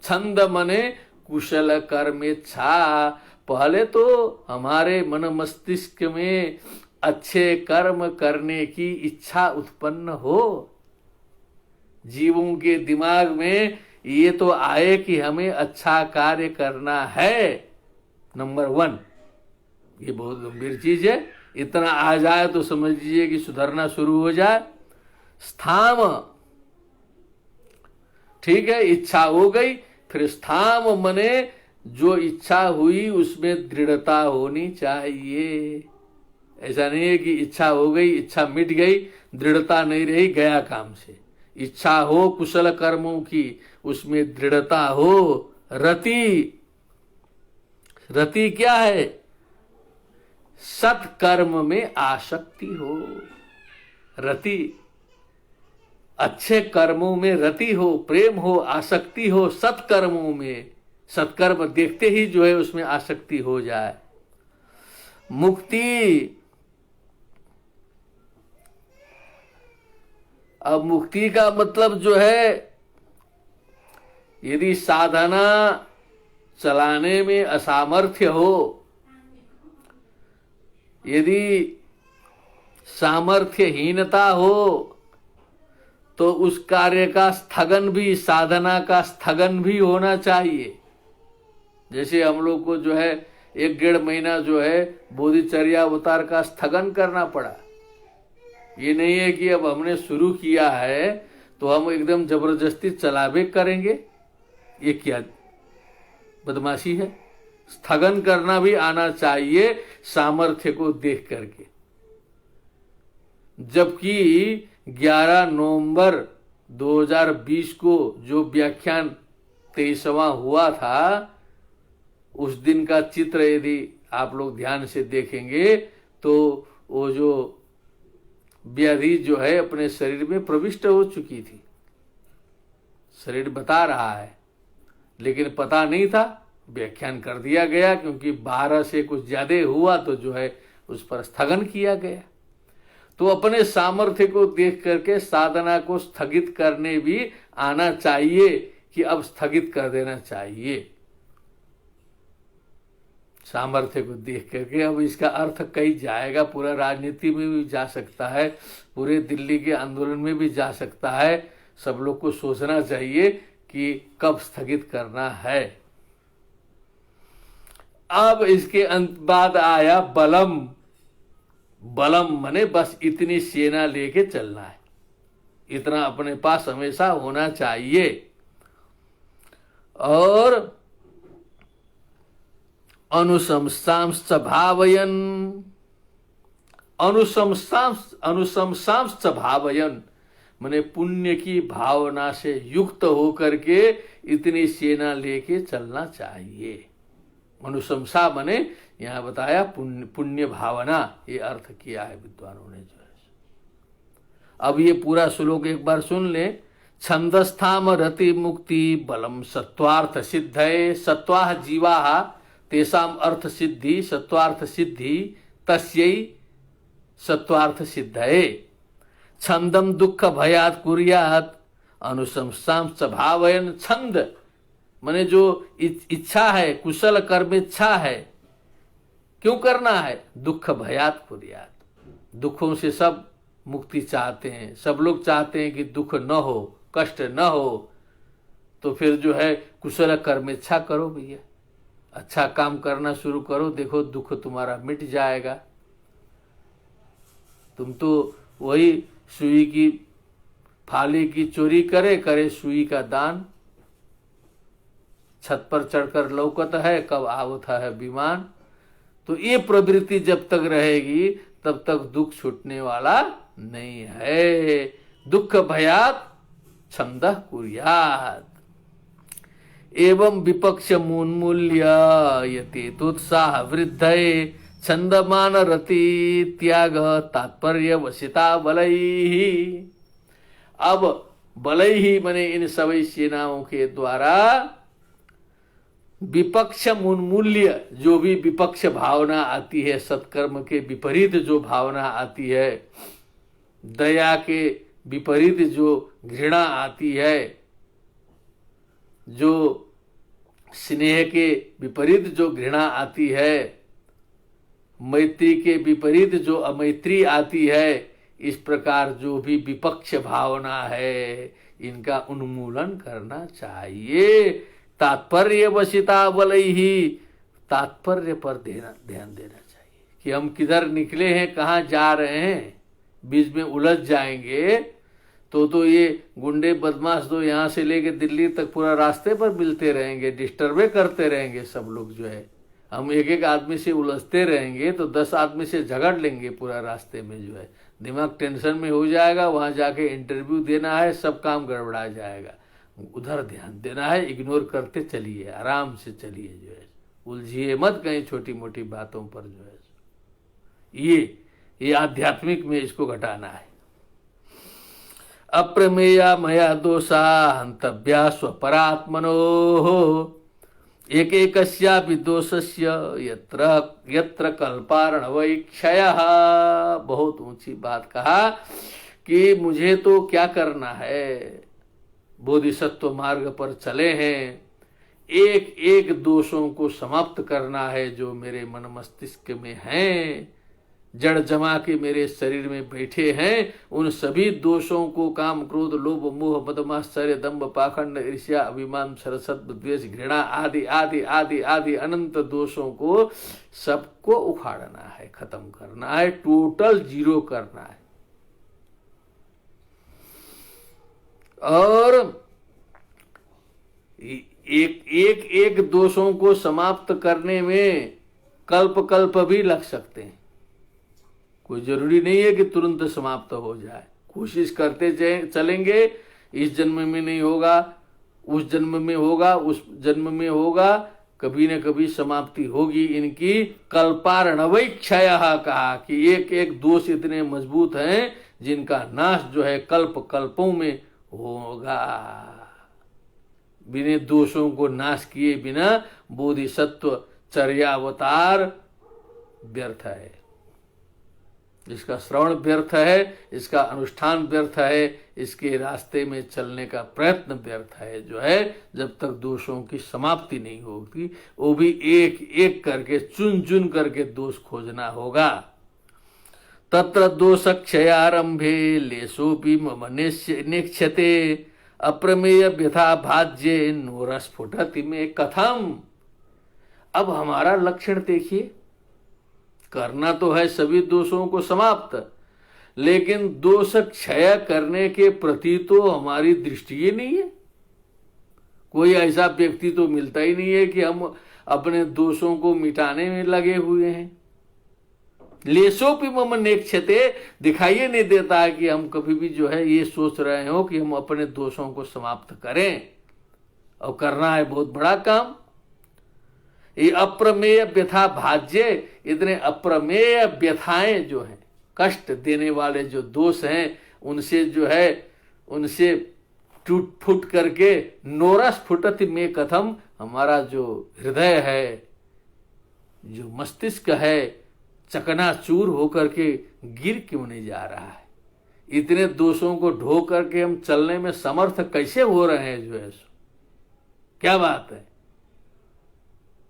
छंद माने कुशल कर्मेच्छा, पहले तो हमारे मन मस्तिष्क में अच्छे कर्म करने की इच्छा उत्पन्न हो। जीवों के दिमाग में ये तो आए कि हमें अच्छा कार्य करना है। नंबर 1, ये बहुत गंभीर चीज है। इतना आ जाए तो समझ लीजिए कि सुधरना शुरू हो जाए। स्थाम, ठीक है, इच्छा हो गई, फिर स्थाम मने जो इच्छा हुई उसमें दृढ़ता होनी चाहिए। ऐसा नहीं है कि इच्छा हो गई, इच्छा मिट गई, दृढ़ता नहीं रही, गया काम से। इच्छा हो कुशल कर्मों की, उसमें दृढ़ता हो। रति, रति क्या है? सत्कर्म में आसक्ति हो। रति, अच्छे कर्मों में रति हो, प्रेम हो, आसक्ति हो सत्कर्मों में। सत्कर्म देखते ही जो है उसमें आसक्ति हो जाए। मुक्ति, अब मुक्ति का मतलब जो है, यदि साधना चलाने में असामर्थ्य हो, यदि सामर्थ्यहीनता हो, तो उस कार्य का स्थगन भी, साधना का स्थगन भी होना चाहिए। जैसे हम लोग को जो है 1-1.5 महीना जो है बोधिचर्या अवतार का स्थगन करना पड़ा। ये नहीं है कि अब हमने शुरू किया है तो हम एकदम जबरदस्ती चलावे करेंगे। ये क्या बदमाशी है? स्थगन करना भी आना चाहिए सामर्थ्य को देख करके। जबकि 11 नवंबर 2020 को जो व्याख्यान 23वां हुआ था, उस दिन का चित्र यदि आप लोग ध्यान से देखेंगे तो वो जो व्याधि जो है अपने शरीर में प्रविष्ट हो चुकी थी। शरीर बता रहा है, लेकिन पता नहीं था, व्याख्यान कर दिया गया, क्योंकि 12 से कुछ ज्यादा हुआ तो जो है उस पर स्थगन किया गया। तो अपने सामर्थ्य को देख करके साधना को स्थगित करने भी आना चाहिए कि अब स्थगित कर देना चाहिए। सामर्थ्य को देख करके अब इसका अर्थ कहीं जाएगा, पूरा राजनीति में भी जा सकता है, पूरे दिल्ली के आंदोलन में भी जा सकता है। सब लोग को सोचना चाहिए कि कब स्थगित करना है। अब इसके बाद आया बलम। बलम माने बस इतनी सेना लेके चलना है, इतना अपने पास हमेशा होना चाहिए। और अनुशंसांश्च भावयन, अनुशंसांश्च भावयन माने पुण्य की भावना से युक्त होकर के इतनी सेना लेके चलना चाहिए। अनुशंसा माने यहाँ बताया पुण्य भावना, ये अर्थ किया है विद्वानों ने जो है। अब ये पूरा श्लोक एक बार सुन ले। छंदस्थाम रति मुक्ति बलम सत्वार्थ सिद्धये, सत्वाह जीवा तेषाम अर्थ सिद्धि, सत्वार्थ सिद्धि तस्यै सत्वार्थ सिद्धये। छंदम दुख भयात कुर्यात अनुशंसांश्च भावयन। छंद माने जो इच्छा है, कुशल कर्म इच्छा है, क्यों करना है? दुख भयात कुर्यात, दुखों से सब मुक्ति चाहते हैं। सब लोग चाहते हैं कि दुख न हो, कष्ट न हो। तो फिर जो है कुशल कर्म इच्छा करो भैया, अच्छा काम करना शुरू करो, देखो दुख तुम्हारा मिट जाएगा। तुम तो वही सुई की फाली की चोरी करे सुई का दान। छत पर चढ़कर लौकत है, कब आवत है विमान। तो ये प्रवृत्ति जब तक रहेगी तब तक दुख छूटने वाला नहीं है। दुख भयात छंदः कुर्यात्। एवं विपक्ष मून्मूल्य यतेतुत्साह वृद्धये छंदमान रति त्याग तात्पर्य वसिता बलैहि। अब बलैहि माने इन सभी सेनाओं के द्वारा विपक्ष उन्मूल्य, जो भी विपक्ष भावना आती है, सत्कर्म के विपरीत जो भावना आती है, दया के विपरीत जो घृणा आती है, जो स्नेह के विपरीत जो घृणा आती है, मैत्री के विपरीत जो अमैत्री आती है, इस प्रकार जो भी विपक्ष भावना है इनका उन्मूलन करना चाहिए। तात्पर्य वसिता बलैहि, तात्पर्य पर ध्यान देना चाहिए कि हम किधर निकले हैं, कहाँ जा रहे हैं। बीच में उलझ जाएंगे तो ये गुंडे बदमाश तो यहाँ से लेके दिल्ली तक पूरा रास्ते पर मिलते रहेंगे, डिस्टर्बे करते रहेंगे सब लोग जो है। हम एक एक आदमी से उलझते रहेंगे तो 10 आदमी से झगड़ लेंगे पूरा रास्ते में जो है। दिमाग टेंशन में हो जाएगा, वहां जाके इंटरव्यू देना है, सब काम गड़बड़ा जाएगा। उधर ध्यान देना है, इग्नोर करते चलिए, आराम से चलिए जो है, उलझिए मत कहीं छोटी मोटी बातों पर जो है। ये आध्यात्मिक में इसको घटाना है। अप्रमेया मया दोषा हंतव्या स्वपरात्मनो एक एकस्यापि दोषस्य यत्र यत्र कल्पार्णवै क्षयः। बहुत ऊंची बात कहा कि मुझे तो क्या करना है, बोधिसत्व मार्ग पर चले हैं, एक एक दोषों को समाप्त करना है जो मेरे मन मस्तिष्क में हैं, जड़ जमा के मेरे शरीर में बैठे हैं। उन सभी दोषों को, काम क्रोध लोभ मोह मद मात्सर्य दंभ पाखंड ईर्ष्या अभिमान सरसत द्वेष घृणा आदि आदि आदि आदि अनंत दोषों को सबको उखाड़ना है, खत्म करना है, टोटल जीरो करना है। और एक दोषों को समाप्त करने में कल्प कल्प भी लग सकते हैं। कोई जरूरी नहीं है कि तुरंत समाप्त हो जाए, कोशिश करते चलेंगे। इस जन्म में नहीं होगा, उस जन्म में होगा, उस जन्म में होगा, कभी न कभी समाप्ति होगी इनकी। कल्पार्णवै क्षयः कहा कि एक एक दोष इतने मजबूत हैं जिनका नाश जो है कल्प कल्पों में होगा। बिना दोषों को नाश किए बिना बोधिसत्व चर्यावतार व्यर्थ है, इसका श्रवण व्यर्थ है, इसका अनुष्ठान व्यर्थ है, इसके रास्ते में चलने का प्रयत्न व्यर्थ है जो है। जब तक दोषों की समाप्ति नहीं होगी, वो भी एक एक करके चुन चुन करके दोष खोजना होगा। तत्र दोष क्षयारंभे लेशोपि मम नेक्ष्यते अप्रमेय व्यथा भाज्ये नोरस्फुटति में कथम। अब हमारा लक्षण देखिए, करना तो है सभी दोषों को समाप्त, लेकिन दोष क्षय करने के प्रति तो हमारी दृष्टि ही नहीं है। कोई ऐसा व्यक्ति तो मिलता ही नहीं है कि हम अपने दोषों को मिटाने में लगे हुए हैं। लेशोपि मम नेक्ष्यते, दिखाइए नहीं देता है कि हम कभी भी जो है ये सोच रहे हो कि हम अपने दोषों को समाप्त करें, और करना है बहुत बड़ा काम। ये अप्रमेय व्यथा भाज्य, इतने अप्रमेय व्यथाएं जो हैं, कष्ट देने वाले जो दोष हैं, उनसे जो है, उनसे टूट फूट करके नोरस्फुटति में कथम, हमारा जो हृदय है, जो मस्तिष्क है, चकनाचूर होकर के गिर क्यों नहीं जा रहा है। इतने दोषों को ढो करके हम चलने में समर्थ कैसे हो रहे हैं जो है, क्या बात है।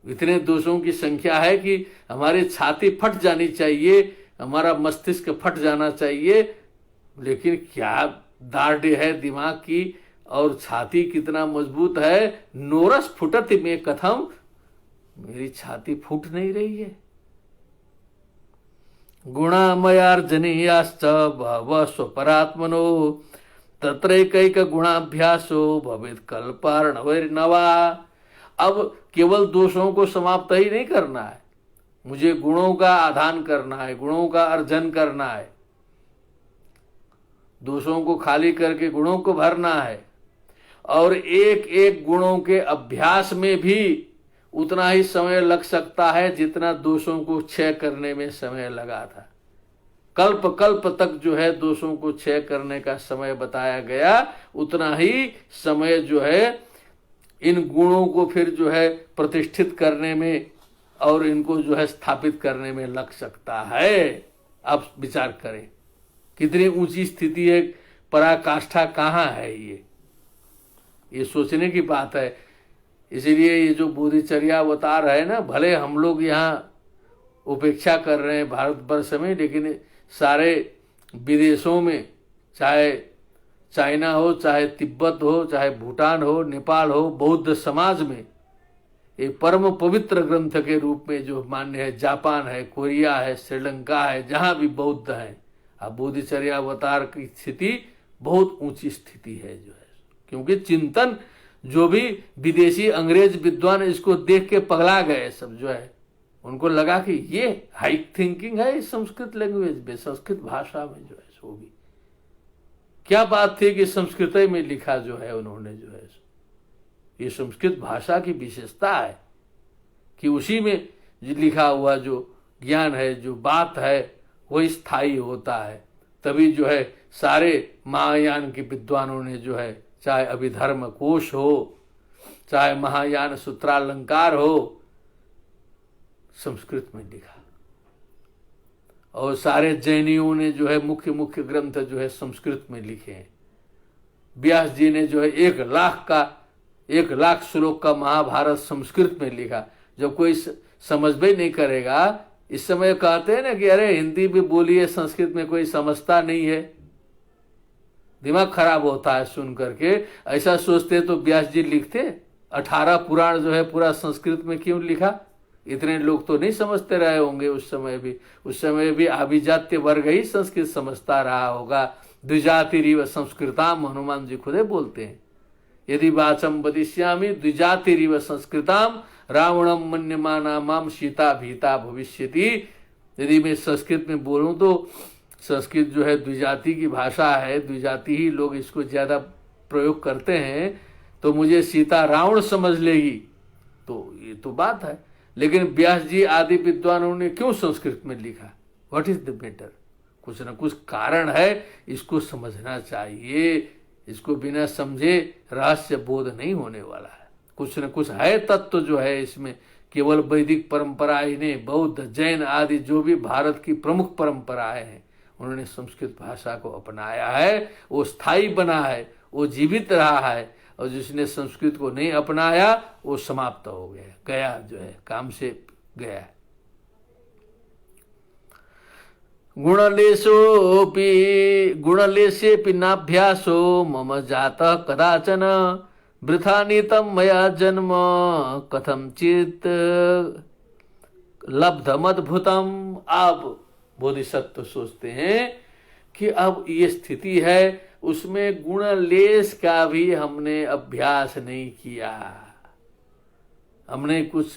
इतने दोषों की संख्या है कि हमारी छाती फट जानी चाहिए, हमारा मस्तिष्क फट जाना चाहिए, लेकिन क्या दाढ़ है दिमाग की, और छाती कितना मजबूत है। नोरस फुटति में कथम, मेरी छाती फूट नहीं रही है। गुणामयार्जनीयाश्च बहवः स्वपरात्मनो तत्रैकैक गुणाभ्यासो भवेत् कल्पार्णवैर्नवा। अब केवल दोषों को समाप्त ही नहीं करना है, मुझे गुणों का आधान करना है, गुणों का अर्जन करना है। दोषों को खाली करके गुणों को भरना है, और एक एक गुणों के अभ्यास में भी उतना ही समय लग सकता है जितना दोषों को क्षय करने में समय लगा था। कल्प कल्प तक जो है दोषों को क्षय करने का समय बताया गया, उतना ही समय जो है इन गुणों को फिर जो है प्रतिष्ठित करने में और इनको जो है स्थापित करने में लग सकता है। आप विचार करें कितनी ऊंची स्थिति है, पराकाष्ठा कहाँ है, ये सोचने की बात है। इसीलिए ये जो बोधिचर्या अवतार है ना, भले हम लोग यहाँ उपेक्षा कर रहे हैं भारतवर्ष में, लेकिन सारे विदेशों में, चाहे चाइना हो, चाहे तिब्बत हो, चाहे भूटान हो, नेपाल हो, बौद्ध समाज में ये परम पवित्र ग्रंथ के रूप में जो मान्य है। जापान है, कोरिया है, श्रीलंका है, जहाँ भी बौद्ध है, अब बोधिचर्या अवतार की स्थिति बहुत ऊंची स्थिति है जो है, क्योंकि चिंतन जो भी विदेशी अंग्रेज विद्वान इसको देख के पगला गए सब जो है, उनको लगा कि ये हाई थिंकिंग है इस संस्कृत लैंग्वेज में, संस्कृत भाषा में जो है सो भी क्या बात थी कि संस्कृत में लिखा जो है उन्होंने जो है, ये संस्कृत भाषा की विशेषता है कि उसी में लिखा हुआ जो ज्ञान है, जो बात है, वही स्थायी होता है। तभी जो है सारे महायान के विद्वानों ने जो है, चाहे अभिधर्म कोश हो, चाहे महायान सूत्रालंकार हो, संस्कृत में लिखा। और सारे जैनियों ने जो है मुख्य मुख्य ग्रंथ जो है संस्कृत में लिखे हैं। व्यास जी ने जो है 1 लाख श्लोक का महाभारत संस्कृत में लिखा। जब कोई समझ भी नहीं करेगा, इस समय कहते हैं ना कि अरे हिंदी भी बोलिए, संस्कृत में कोई समझता नहीं है, दिमाग खराब होता है सुन करके। ऐसा सोचते तो व्यास जी लिखते 18 पुराण जो है पूरा संस्कृत में क्यों लिखा? इतने लोग तो नहीं समझते रहे होंगे उस समय भी अभिजात्य वर्ग ही संस्कृत समझता रहा होगा। द्विजातिरिव संस्कृताम, हनुमान जी खुदे बोलते हैं, यदि वाचम वदिष्यामि द्विजातिरिव संस्कृताम रावणम मन्यमाना माम सीता भीता भविष्यति। यदि मैं संस्कृत में बोलूं तो संस्कृत जो है द्विजाति की भाषा है, द्विजाति ही लोग इसको ज्यादा प्रयोग करते हैं, तो मुझे सीता रावण समझ लेगी, तो ये तो बात है। लेकिन व्यास जी आदि विद्वानों ने क्यों संस्कृत में लिखा? What is the matter? कुछ न कुछ कारण है, इसको समझना चाहिए। इसको बिना समझे रहस्य बोध नहीं होने वाला है। कुछ न कुछ है तत्व जो है इसमें। केवल वैदिक परंपरा ही नहीं, बौद्ध जैन आदि जो भी भारत की प्रमुख परंपराएं हैं, उन्होंने संस्कृत भाषा को अपनाया है, वो स्थायी बना है, वो जीवित रहा है। और जिसने संस्कृत को नहीं अपनाया वो समाप्त हो गया जो है, काम से गया। गुणलेशेऽपि नाभ्यासो मम जातः कदाचन वृथा नीतं मया जन्म कथंचित् लब्धमद्भुतम्। अब बोधिसत्व सोचते हैं कि अब ये स्थिति है, उसमें गुणलेश का भी हमने अभ्यास नहीं किया, हमने कुछ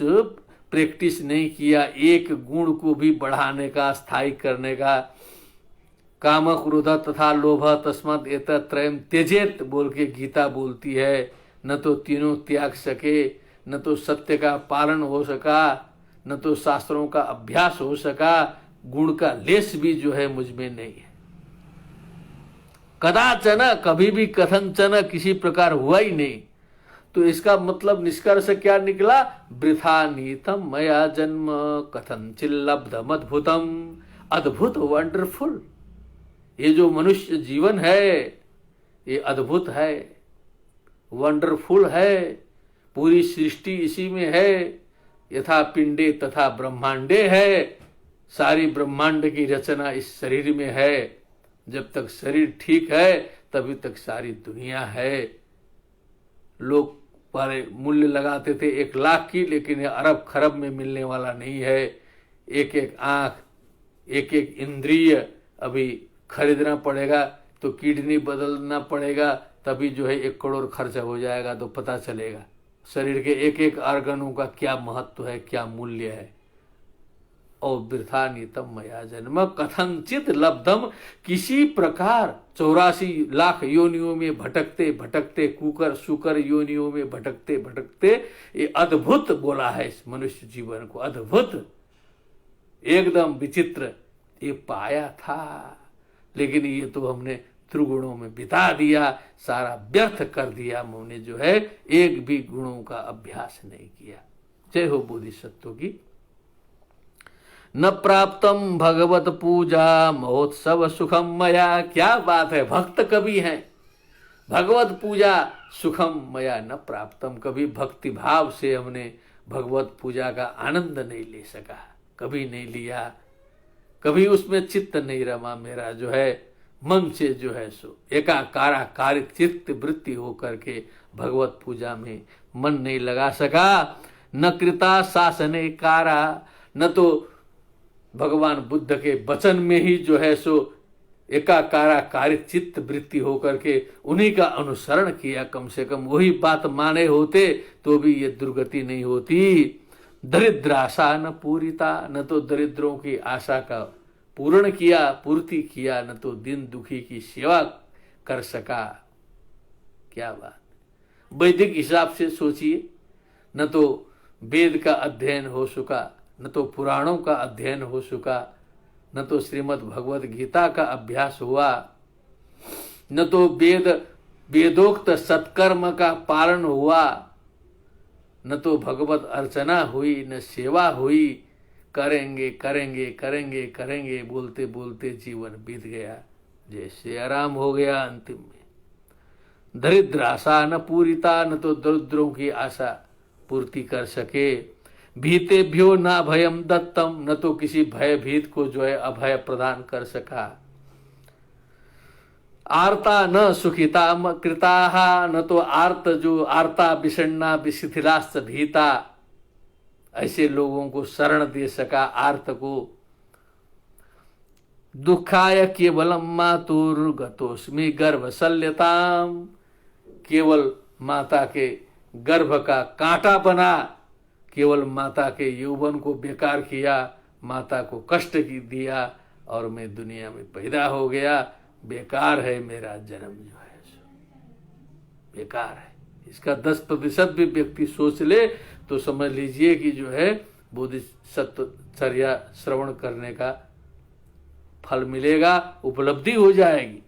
प्रैक्टिस नहीं किया एक गुण को भी बढ़ाने का, स्थायी करने का। काम क्रोध तथा लोभ तस्मात् एतत्त्रयम् त्यजेत बोल के गीता बोलती है। न तो तीनों त्याग सके, न तो सत्य का पालन हो सका, न तो शास्त्रों का अभ्यास हो सका, गुण का लेश भी जो है मुझ में नहीं है। कदाचन, कभी भी, कथंचन, किसी प्रकार हुआ ही नहीं। तो इसका मतलब निष्कर्ष क्या निकला? वृथा नीतम मया जन्म कथंचित् लब्धम अद्भुतम। अद्भुत, वंडरफुल। ये जो मनुष्य जीवन है ये अद्भुत है, वंडरफुल है। पूरी सृष्टि इसी में है। यथा पिंडे तथा ब्रह्मांडे है। सारी ब्रह्मांड की रचना इस शरीर में है। जब तक शरीर ठीक है तभी तक सारी दुनिया है। लोग पहले मूल्य लगाते थे 1 लाख की, लेकिन ये अरब खरब में मिलने वाला नहीं है। एक एक आंख, एक एक इंद्रिय अभी खरीदना पड़ेगा, तो किडनी बदलना पड़ेगा, तभी जो है 1 करोड़ खर्चा हो जाएगा, तो पता चलेगा शरीर के एक एक ऑर्गनों का क्या महत्व है, क्या मूल्य है। और वृथा नीतम मया जन्म कथंचित लब्धम, किसी प्रकार 84 लाख योनियों में भटकते भटकते, कुकर सुकर योनियों में भटकते भटकते, ये अद्भुत बोला है इस मनुष्य जीवन को। अद्भुत, एकदम विचित्र ये पाया था। लेकिन ये तो हमने त्रिगुणों में बिता दिया, सारा व्यर्थ कर दिया। हमने जो है एक भी गुणों का अभ्यास नहीं किया। जय हो बोधिसत्व की। न प्राप्तम भगवत पूजा महोत्सव सुखम मया। क्या बात है, भक्त कवि हैं। भगवत पूजा सुखम मया न प्राप्तम, कभी भक्ति भाव से हमने भगवत पूजा का आनंद नहीं ले सका, कभी नहीं लिया, कभी उसमें चित्त नहीं रमा। मेरा जो है मन से जो है सो एकाकारा कारिक चित्त वृत्ति होकर के भगवत पूजा में मन नहीं लगा सका। न कृता शासने कारा, न तो भगवान बुद्ध के वचन में ही जो है सो एकाकाराकारी चित्त वृत्ति होकर के उन्हीं का अनुसरण किया, कम से कम वही बात माने होते तो भी ये दुर्गति नहीं होती। दरिद्र आशा न पूरिता, न तो दरिद्रों की आशा का पूर्ण किया, पूर्ति किया, न तो दिन दुखी की सेवा कर सका। क्या बात, वैदिक हिसाब से सोचिए, न तो वेद का अध्ययन हो सका, न तो पुराणों का अध्ययन हो सका, न तो श्रीमद् भगवद गीता का अभ्यास हुआ, न तो वेदोक्त सत्कर्म का पालन हुआ, न तो भगवत अर्चना हुई, न सेवा हुई। करेंगे करेंगे करेंगे करेंगे बोलते बोलते जीवन बीत गया, जैसे आराम हो गया अंतिम में। दरिद्र आशा न पूरिता, न तो दरिद्रों की आशा पूर्ति कर सके। भीतेभ्यो न भयम दत्तम, न तो किसी भयभीत को जो है अभय प्रदान कर सका। आर्ता न सुखिता कृता, न तो आर्त जो आर्ता विषण्णा विशिथिलाश्च भीता, ऐसे लोगों को शरण दे सका आर्त को। दुखाय केवलम मातुर्गतोस्मि गर्भशल्यताम, केवल माता के गर्भ का कांटा बना, केवल माता के यौवन को बेकार किया, माता को कष्ट दिया और मैं दुनिया में पैदा हो गया। बेकार है मेरा जन्म, जो है बेकार है। इसका 10% भी व्यक्ति सोच ले तो समझ लीजिए कि जो है बोधिसत्वचर्या श्रवण करने का फल मिलेगा, उपलब्धि हो जाएगी।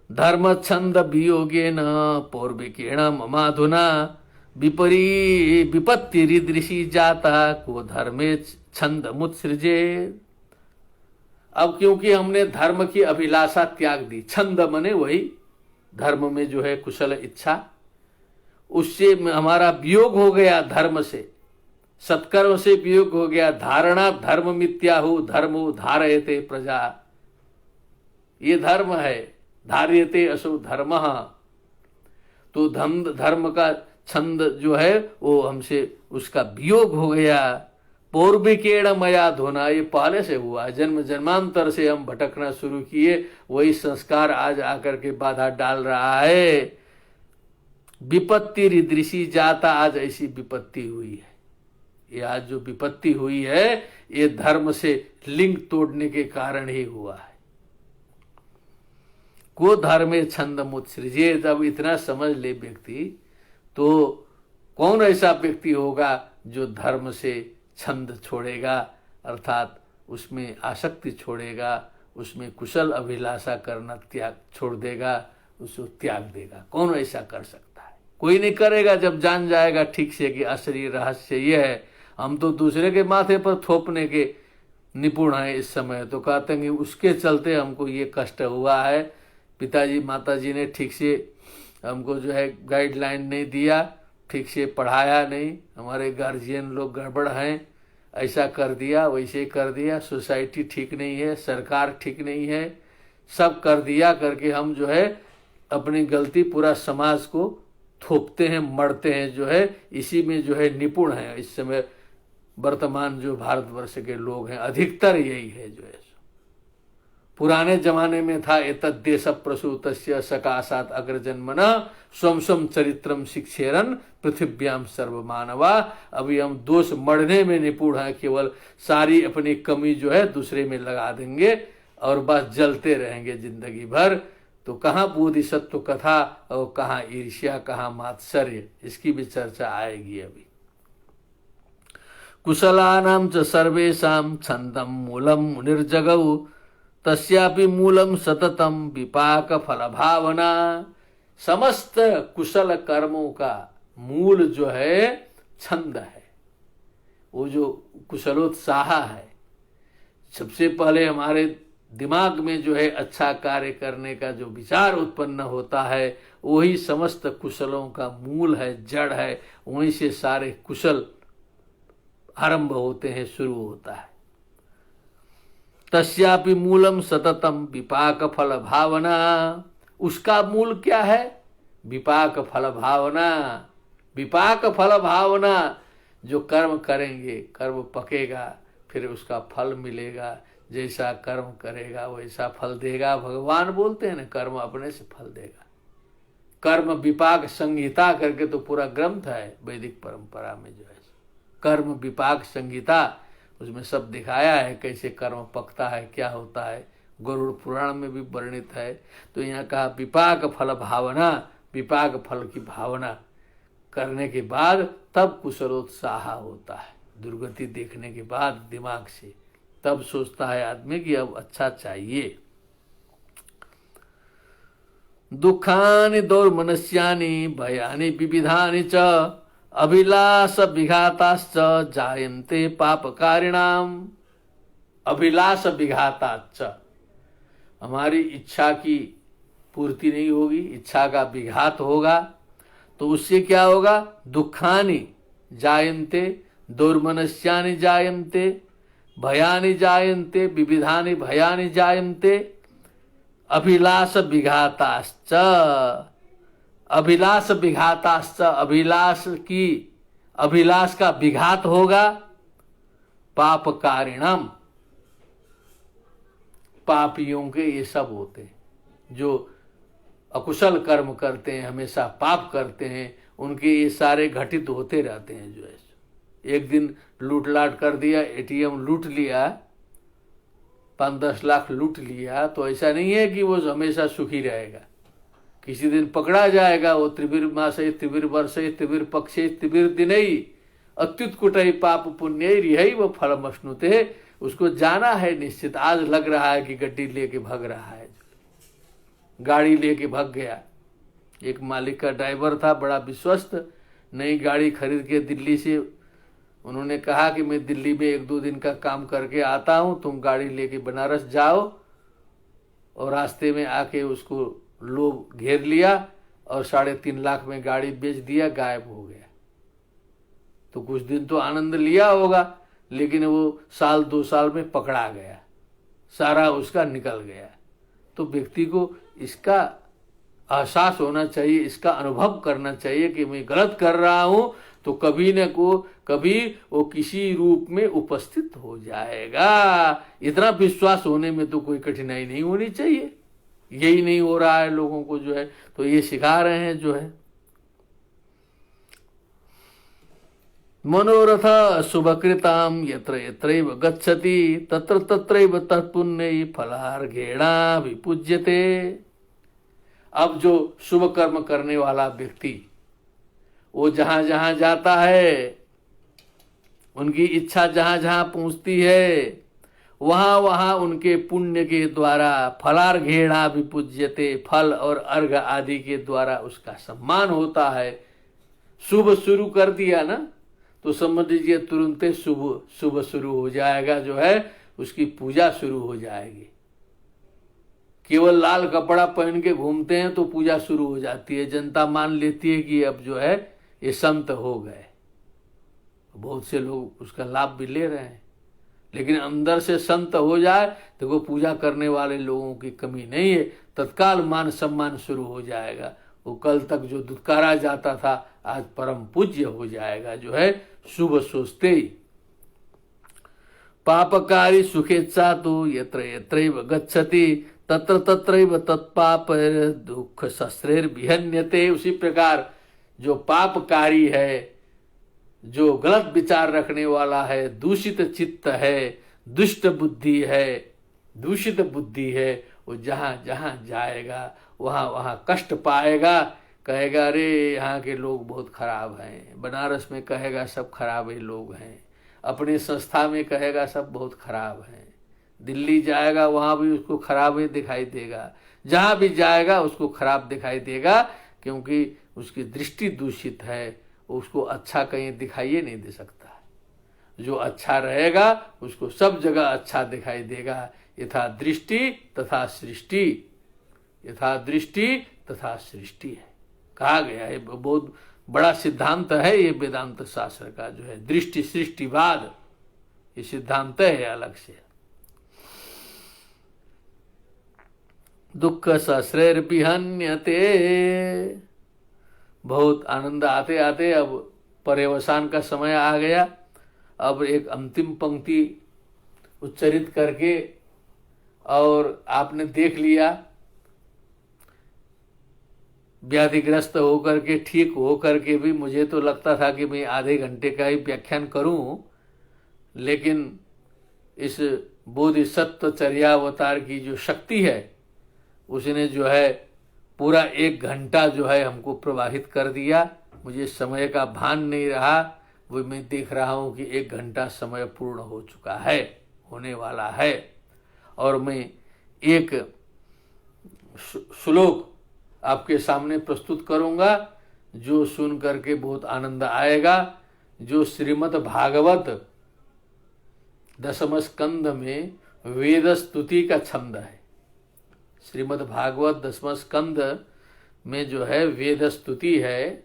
धर्म छंद वियोगे न पौर्विकेण ममाधुना, विपत्ति रीदृशी जाता को धर्मे छंद मुत्सृजे। अब क्योंकि हमने धर्म की अभिलाषा त्याग दी, छंद मने वही धर्म में जो है कुशल इच्छा, उससे हमारा वियोग हो गया, धर्म से सत्कर्म से वियोग हो गया। धारणा धर्म मिथ्याहु धर्मो धारयते प्रजा, ये धर्म है, धार्यते असो धर्म। तो धर्म का छंद जो है वो हमसे उसका वियोग हो गया। पौर्विकेण मया धोना, ये पहले से हुआ, जन्म जन्मांतर से हम भटकना शुरू किए, वही संस्कार आज आकर के बाधा डाल रहा है। विपत्ति रीदृशी जाता, आज ऐसी विपत्ति हुई है। ये आज जो विपत्ति हुई है ये धर्म से लिंक तोड़ने के कारण ही हुआ है। को धर्मे छंद मुत्सृजे, जब इतना समझ ले व्यक्ति तो कौन ऐसा व्यक्ति होगा जो धर्म से छंद छोड़ेगा, अर्थात उसमें आसक्ति छोड़ेगा, उसमें कुशल अभिलाषा करना त्याग छोड़ देगा, उसको त्याग देगा। कौन ऐसा कर सकता है? कोई नहीं करेगा जब जान जाएगा ठीक से कि असली रहस्य ये है। हम तो दूसरे के माथे पर थोपने के निपुण हैं इस समय, तो कहते हैं कि उसके चलते हमको ये कष्ट हुआ है, पिताजी माताजी ने ठीक से हमको जो है गाइडलाइन नहीं दिया, ठीक से पढ़ाया नहीं, हमारे गार्जियन लोग गड़बड़ हैं, ऐसा कर दिया वैसे कर दिया, सोसाइटी ठीक नहीं है, सरकार ठीक नहीं है, सब कर दिया करके हम जो है अपनी गलती पूरा समाज को थोपते हैं, मरते हैं, जो है इसी में जो है निपुण है इस समय वर्तमान जो भारतवर्ष के लोग हैं, अधिकतर यही है जो है। पुराने जमाने में था एतद् देश प्रसूतस्य सकाशात अग्रजन्मना स्वम स्वम चरित्रम शिक्षेरन पृथिव्याम सर्वमानवा। अभी हम दोष मढ़ने में निपुण हैं, केवल सारी अपनी कमी जो है दूसरे में लगा देंगे और बस जलते रहेंगे जिंदगी भर। तो कहाँ बोधिसत्व कथा और कहाँ ईर्ष्या, कहाँ मात्सर्य, इसकी भी चर्चा आएगी अभी। कुशलानां च सर्वेषां छन्दं मूलं मुनिर्जगौ, तस्यापि मूलम सततम विपाक फल भावना। समस्त कुशल कर्मों का मूल जो है छंद है, वो जो कुशलोत्साह है। सबसे पहले हमारे दिमाग में जो है अच्छा कार्य करने का जो विचार उत्पन्न होता है, वही समस्त कुशलों का मूल है, जड़ है। वहीं से सारे कुशल आरंभ होते हैं, शुरू होता है। तस्यापि मूलम सततम विपाक फल भावना। उसका मूल क्या है? विपाक फल भावना। विपाक फल भावना, जो कर्म करेंगे कर्म पकेगा, फिर उसका फल मिलेगा। जैसा कर्म करेगा वैसा फल देगा। भगवान बोलते हैं ना, कर्म अपने से फल देगा। कर्म विपाक संहिता करके तो पूरा ग्रंथ है वैदिक परंपरा में जो है, कर्म विपाक संहिता, उसमें सब दिखाया है कैसे कर्म पकता है, क्या होता है। गरुड़ पुराण में भी वर्णित है। तो यहाँ कहा विपाक फल भावना, विपाक फल की भावना करने के बाद तब कुशलोत्साह होता है। दुर्गति देखने के बाद दिमाग से तब सोचता है आदमी कि अब अच्छा चाहिए। दुखानि दौर्मनस्यानि भयानि विविधानि च अभिलाष विघाताश्च जायन्ते पापकारिणाम। अभिलाष विघाताश्च, हमारी इच्छा की पूर्ति नहीं होगी, इच्छा का विघात होगा, तो उससे क्या होगा? दुखानि जायन्ते, दौर्मनस्यानि जायन्ते, भयानि जायन्ते, विविधानि भयानि जायन्ते, अभिलाष विघाताश्च। अभिलाष विघाताश्च, अभिलाष का विघात होगा। पापकारिणम, पापियों के ये सब होते हैं जो अकुशल कर्म करते हैं, हमेशा पाप करते हैं, उनके ये सारे घटित होते रहते हैं जो है। एक दिन लूट लाट कर दिया, एटीएम लूट लिया, 5-10 लाख लूट लिया, तो ऐसा नहीं है कि वो हमेशा सुखी रहेगा। किसी दिन पकड़ा जाएगा। वो त्रिविर मासे त्रिविर वर्षे त्रिविर पक्षे त्रिविर दिनई अत्युत्कुटई पाप पुण्य रिहई वो फलमश्नुते। उसको जाना है निश्चित। आज लग रहा है कि गड्डी लेके भाग रहा है, गाड़ी लेके भाग गया। एक मालिक का ड्राइवर था, बड़ा विश्वस्त, नई गाड़ी खरीद के दिल्ली से, उन्होंने कहा कि मैं दिल्ली में 1-2 दिन का काम करके आता हूं, तुम गाड़ी लेके बनारस जाओ। और रास्ते में आके उसको लोग घेर लिया और 3.5 लाख में गाड़ी बेच दिया, गायब हो गया। तो कुछ दिन तो आनंद लिया होगा, लेकिन वो 1-2 साल में पकड़ा गया, सारा उसका निकल गया। तो व्यक्ति को इसका एहसास होना चाहिए, इसका अनुभव करना चाहिए कि मैं गलत कर रहा हूं, तो कभी न कभी वो किसी रूप में उपस्थित हो जाएगा। इतना विश्वास होने में तो कोई कठिनाई नहीं होनी चाहिए। यही नहीं हो रहा है लोगों को जो है, तो ये सिखा रहे हैं जो है। मनोरथ शुभकृताम यत्र यत्रैव गच्छति तत्र तत्रैव तत्पुण्य फलार्घेणा विपूज्यते। अब जो शुभ कर्म करने वाला व्यक्ति, वो जहां जहां जाता है, उनकी इच्छा जहां जहां पहुंचती है, वहां वहां उनके पुण्य के द्वारा फलार्घेणा विपूज्यते, फल और अर्घ आदि के द्वारा उसका सम्मान होता है। शुभ शुरू कर दिया ना, तो समझ लीजिए तुरंत शुभ शुरू हो जाएगा जो है, उसकी पूजा शुरू हो जाएगी। केवल लाल कपड़ा पहन के घूमते हैं तो पूजा शुरू हो जाती है। जनता मान लेती है कि अब जो है ये संत हो गए। बहुत से लोग उसका लाभ भी ले रहे हैं, लेकिन अंदर से संत हो जाए तो वो पूजा करने वाले लोगों की कमी नहीं है, तत्काल मान सम्मान शुरू हो जाएगा। वो कल तक जो दुत्कारा जाता था आज परम पूज्य हो जाएगा जो है, शुभ सोचते ही। पापकारी सुखेच्छा तो यत्र यत्रैव गच्छति तत्र तत्रैव तत्पाप दुख शस्त्रेर विहन्यते। उसी प्रकार जो पापकारी है, जो गलत विचार रखने वाला है, दूषित चित्त है, दुष्ट बुद्धि है, दूषित बुद्धि है, वो जहां जहां जाएगा वहां वहां कष्ट पाएगा। कहेगा अरे यहाँ के लोग बहुत खराब हैं, बनारस में कहेगा सब खराब ही लोग हैं, अपने संस्था में कहेगा सब बहुत खराब हैं, दिल्ली जाएगा वहां भी उसको खराब ही दिखाई देगा, जहां भी जाएगा उसको खराब दिखाई देगा, क्योंकि उसकी दृष्टि दूषित है। उसको अच्छा कहीं दिखाई नहीं दे सकता। जो अच्छा रहेगा उसको सब जगह अच्छा दिखाई देगा। यथा दृष्टि तथा सृष्टि, यथा दृष्टि तथा सृष्टि है, कहा गया है। बहुत बड़ा सिद्धांत है ये वेदांत शास्त्र का जो है, दृष्टि सृष्टिवाद, ये सिद्धांत है अलग से। दुख सश्रेर विहन्यते। बहुत आनंद आते आते अब पर्यवसान का समय आ गया। अब एक अंतिम पंक्ति उच्चरित करके और आपने देख लिया, व्याधिग्रस्त होकर के, ठीक होकर के भी मुझे तो लगता था कि मैं आधे घंटे का ही व्याख्यान करूं, लेकिन इस बोधिसत्व चर्यावतार की जो शक्ति है उसने जो है पूरा 1 घंटा जो है हमको प्रवाहित कर दिया। मुझे समय का भान नहीं रहा, वो मैं देख रहा हूं कि 1 घंटा समय पूर्ण हो चुका है, होने वाला है। और मैं एक श्लोक आपके सामने प्रस्तुत करूंगा जो सुन करके बहुत आनंद आएगा, जो श्रीमद् भागवत 10वें स्कंद में वेद स्तुति का छंद है। श्रीमद् भागवत 10वें स्कंद में जो है वेद स्तुति है,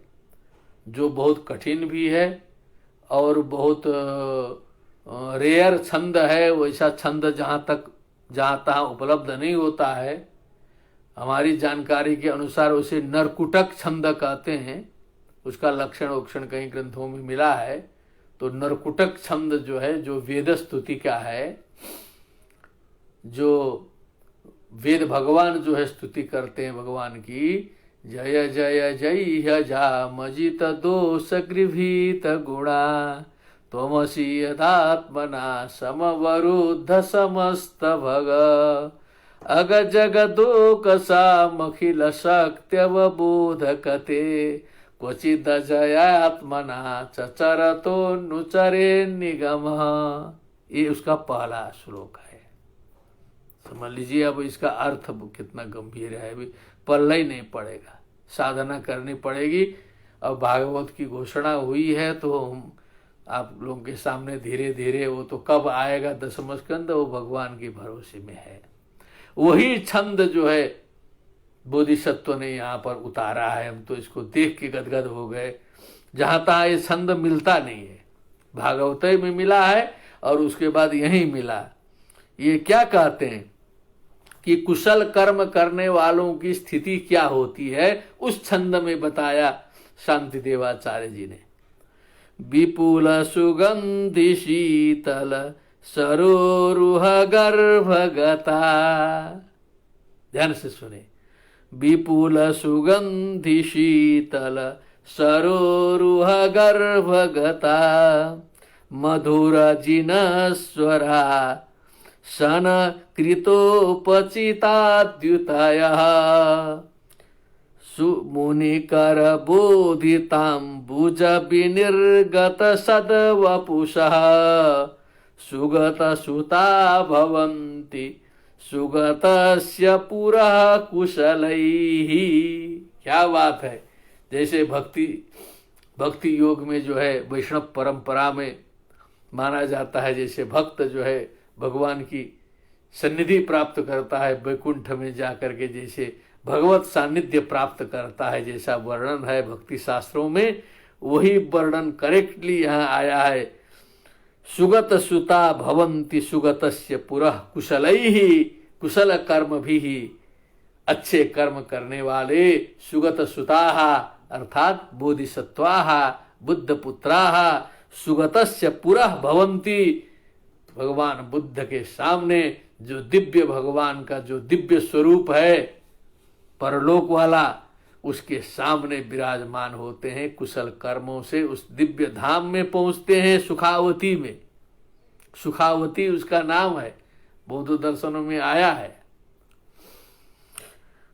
जो बहुत कठिन भी है और बहुत रेयर छंद है। वैसा छंद जहाँ तहाँ उपलब्ध नहीं होता है। हमारी जानकारी के अनुसार उसे नरकुटक छंद कहते हैं। उसका लक्षण कई ग्रंथों में मिला है। तो नरकुटक छंद जो है, जो वेद स्तुति का है, जो वेद भगवान जो है स्तुति करते हैं भगवान की, जय जय जय जामजित दोष गृभीत गुणा त्वमसि यदात्मना समवरुद्ध समस्त भग अग जगदोक सामखिल शक्त्यवबोधकते क्वचिद जयात्मना चचरतो नुचरे निगम। ये उसका पहला श्लोक है। समझ लीजिए अब इसका अर्थ कितना गंभीर है। अभी पल्ला ही नहीं पड़ेगा, साधना करनी पड़ेगी। अब भागवत की घोषणा हुई है तो हम आप लोगों के सामने धीरे धीरे, वो तो कब आएगा 10वां स्कंद, वो भगवान के भरोसे में है। वही छंद जो है बोधिसत्व ने यहाँ पर उतारा है। हम तो इसको देख के गदगद हो गए। जहाँ तहाँ ये छंद मिलता नहीं है, भागवत में मिला है और उसके बाद यहीं मिला। ये क्या कहते हैं कि कुशल कर्म करने वालों की स्थिति क्या होती है, उस छंद में बताया शांति देवाचार्य जी ने। विपुल सुगंधि शीतल सरोरुह गर्भगता, ध्यान से सुने, विपुल सुगंधि शीतल सरोरुह गर्भगता मधुर जिनस्वरा सन कृतोपचिताद्युतयः सुमुनिकर बोधिताम्बुज विनिर्गत सद्वपुषः सुगत सुता भवन्ति सुगतस्य पुरः कुशलैः। क्या बात है। जैसे भक्ति योग में जो है वैष्णव परंपरा में माना जाता है, जैसे भक्त जो है भगवान की सन्निधि प्राप्त करता है वैकुंठ में जाकर के, जैसे भगवत सानिध्य प्राप्त करता है, जैसा वर्णन है भक्ति शास्त्रों में, वही वर्णन करेक्टली यहाँ आया है। सुगत सुता भवन्ति सुगतस्य पुरः कुशलैः, कुशल कर्म भी ही, अच्छे कर्म करने वाले, सुगत सुताः अर्थात बोधिसत्वाः बुद्ध पुत्राः सुगतस्य पुरः भवन्ति, भगवान बुद्ध के सामने जो दिव्य भगवान का जो दिव्य स्वरूप है परलोक वाला, उसके सामने विराजमान होते हैं। कुशल कर्मों से उस दिव्य धाम में पहुंचते हैं, सुखावती में। सुखावती उसका नाम है, बौद्ध दर्शनों में आया है।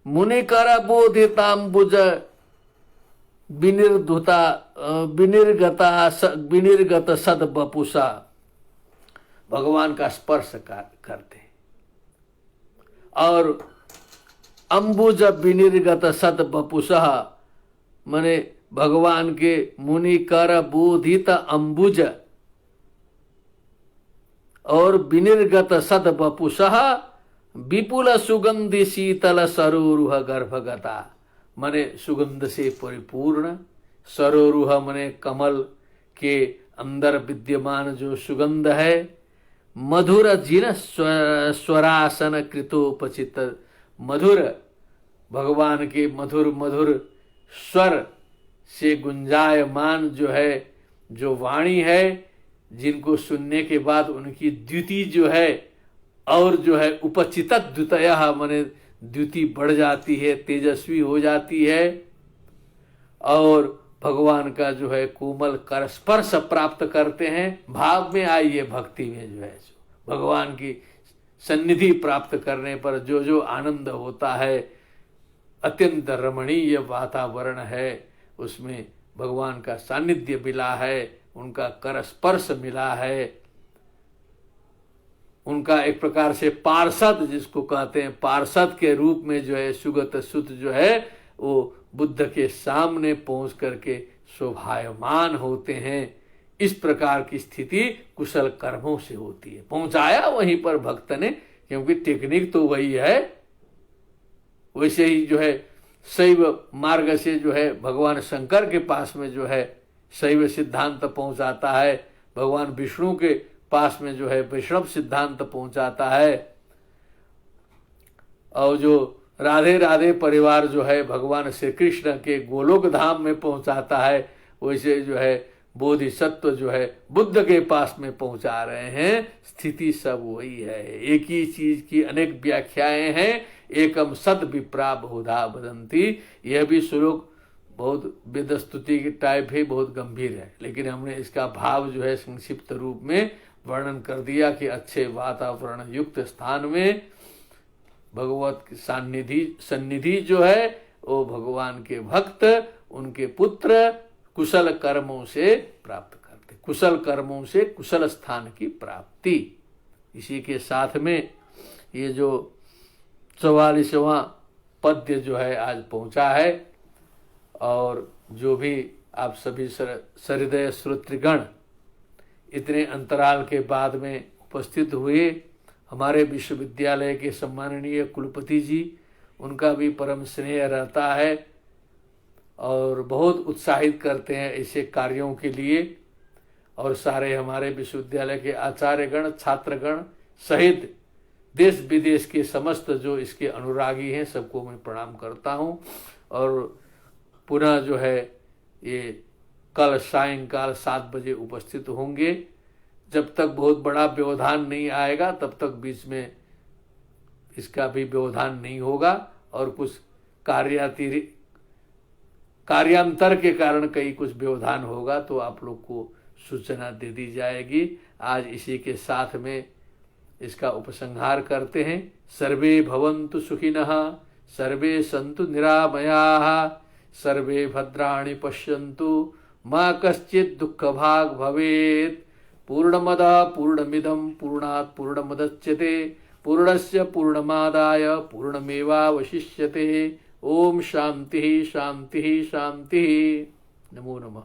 मुनिकर बोधिताम्बुज विनिर्गत सद्वपुषा, भगवान का स्पर्श करते और अंबुज विनिर्गत सद्वपुषः माने भगवान के मुनिकर बोधित अंबुज और विनिर्गत सद्वपुषः विपुल सुगंधि शीतल सरोरुह गर्भगता, माने सुगंध से परिपूर्ण, सरोरुह माने कमल के अंदर विद्यमान जो सुगंध है, मधुर जिन स्वरासन कृतोपचित, मधुर भगवान के मधुर मधुर स्वर से गुंजायमान जो है, जो वाणी है, जिनको सुनने के बाद उनकी द्युति जो है और जो है उपचित द्वितया माने द्युति बढ़ जाती है, तेजस्वी हो जाती है, और भगवान का जो है कोमल कर स्पर्श प्राप्त करते हैं। भाव में आइए, भक्ति में जो है भगवान की सन्निधि प्राप्त करने पर जो जो आनंद होता है, अत्यंत रमणीय वातावरण है, उसमें भगवान का सानिध्य मिला है, उनका कर स्पर्श मिला है, उनका एक प्रकार से पार्षद जिसको कहते हैं, पार्षद के रूप में जो है सुगत सुत जो है वो बुद्ध के सामने पहुंच करके शोभायमान होते हैं। इस प्रकार की स्थिति कुशल कर्मों से होती है। पहुंचाया वहीं पर भक्त ने, क्योंकि टेक्निक तो वही है। वैसे ही जो है शैव मार्ग से जो है भगवान शंकर के पास में जो है शैव सिद्धांत पहुंचाता है, भगवान विष्णु के पास में जो है वैष्णव सिद्धांत पहुंचाता है, और जो राधे राधे परिवार जो है भगवान श्री कृष्ण के गोलोक धाम में पहुंचाता है, वैसे जो है बोधिसत्व जो है बुद्ध के पास में पहुंचा रहे हैं। स्थिति सब वही है, एक ही चीज की अनेक व्याख्याएं हैं। एकम सद विप्रा बहुधा वदंती, यह भी श्लोक बहुत वेद स्तुति की टाइप है, बहुत गंभीर है, लेकिन हमने इसका भाव जो है संक्षिप्त रूप में वर्णन कर दिया कि अच्छे वातावरण युक्त स्थान में भगवत सन्निधि जो है वो भगवान के भक्त, उनके पुत्र कुशल कर्मों से प्राप्त करते, कुशल कर्मों से कुशल स्थान की प्राप्ति। इसी के साथ में ये जो 44वां पद्य जो है आज पहुंचा है, और जो भी आप सभी सहृदय श्रोतृगण इतने अंतराल के बाद में उपस्थित हुए, हमारे विश्वविद्यालय के सम्माननीय कुलपति जी, उनका भी परम स्नेह रहता है और बहुत उत्साहित करते हैं ऐसे कार्यों के लिए। और सारे हमारे विश्वविद्यालय के आचार्यगण, छात्रगण सहित देश विदेश के समस्त जो इसके अनुरागी हैं, सबको मैं प्रणाम करता हूं। और पुनः जो है ये कल सायंकाल 7 बजे उपस्थित होंगे। जब तक बहुत बड़ा व्यवधान नहीं आएगा तब तक बीच में इसका भी व्यवधान नहीं होगा, और कुछ कार्यांतर के कारण कहीं कुछ व्यवधान होगा तो आप लोग को सूचना दे दी जाएगी। आज इसी के साथ में इसका उपसंहार करते हैं। सर्वे भवन्तु सुखिनः, सर्वे सन्तु निरामयाः, सर्वे भद्राणि पश्यन्तु, मा कश्चित् दुःखभाग् भवेत्। पूर्णमदः पूर्णमिदं पूर्णात् पूर्णमुदच्यते, पूर्णस्य पूर्णमादाय पूर्णमेवावशिष्यते। ओम शांति शांति शांति। नमो नमः।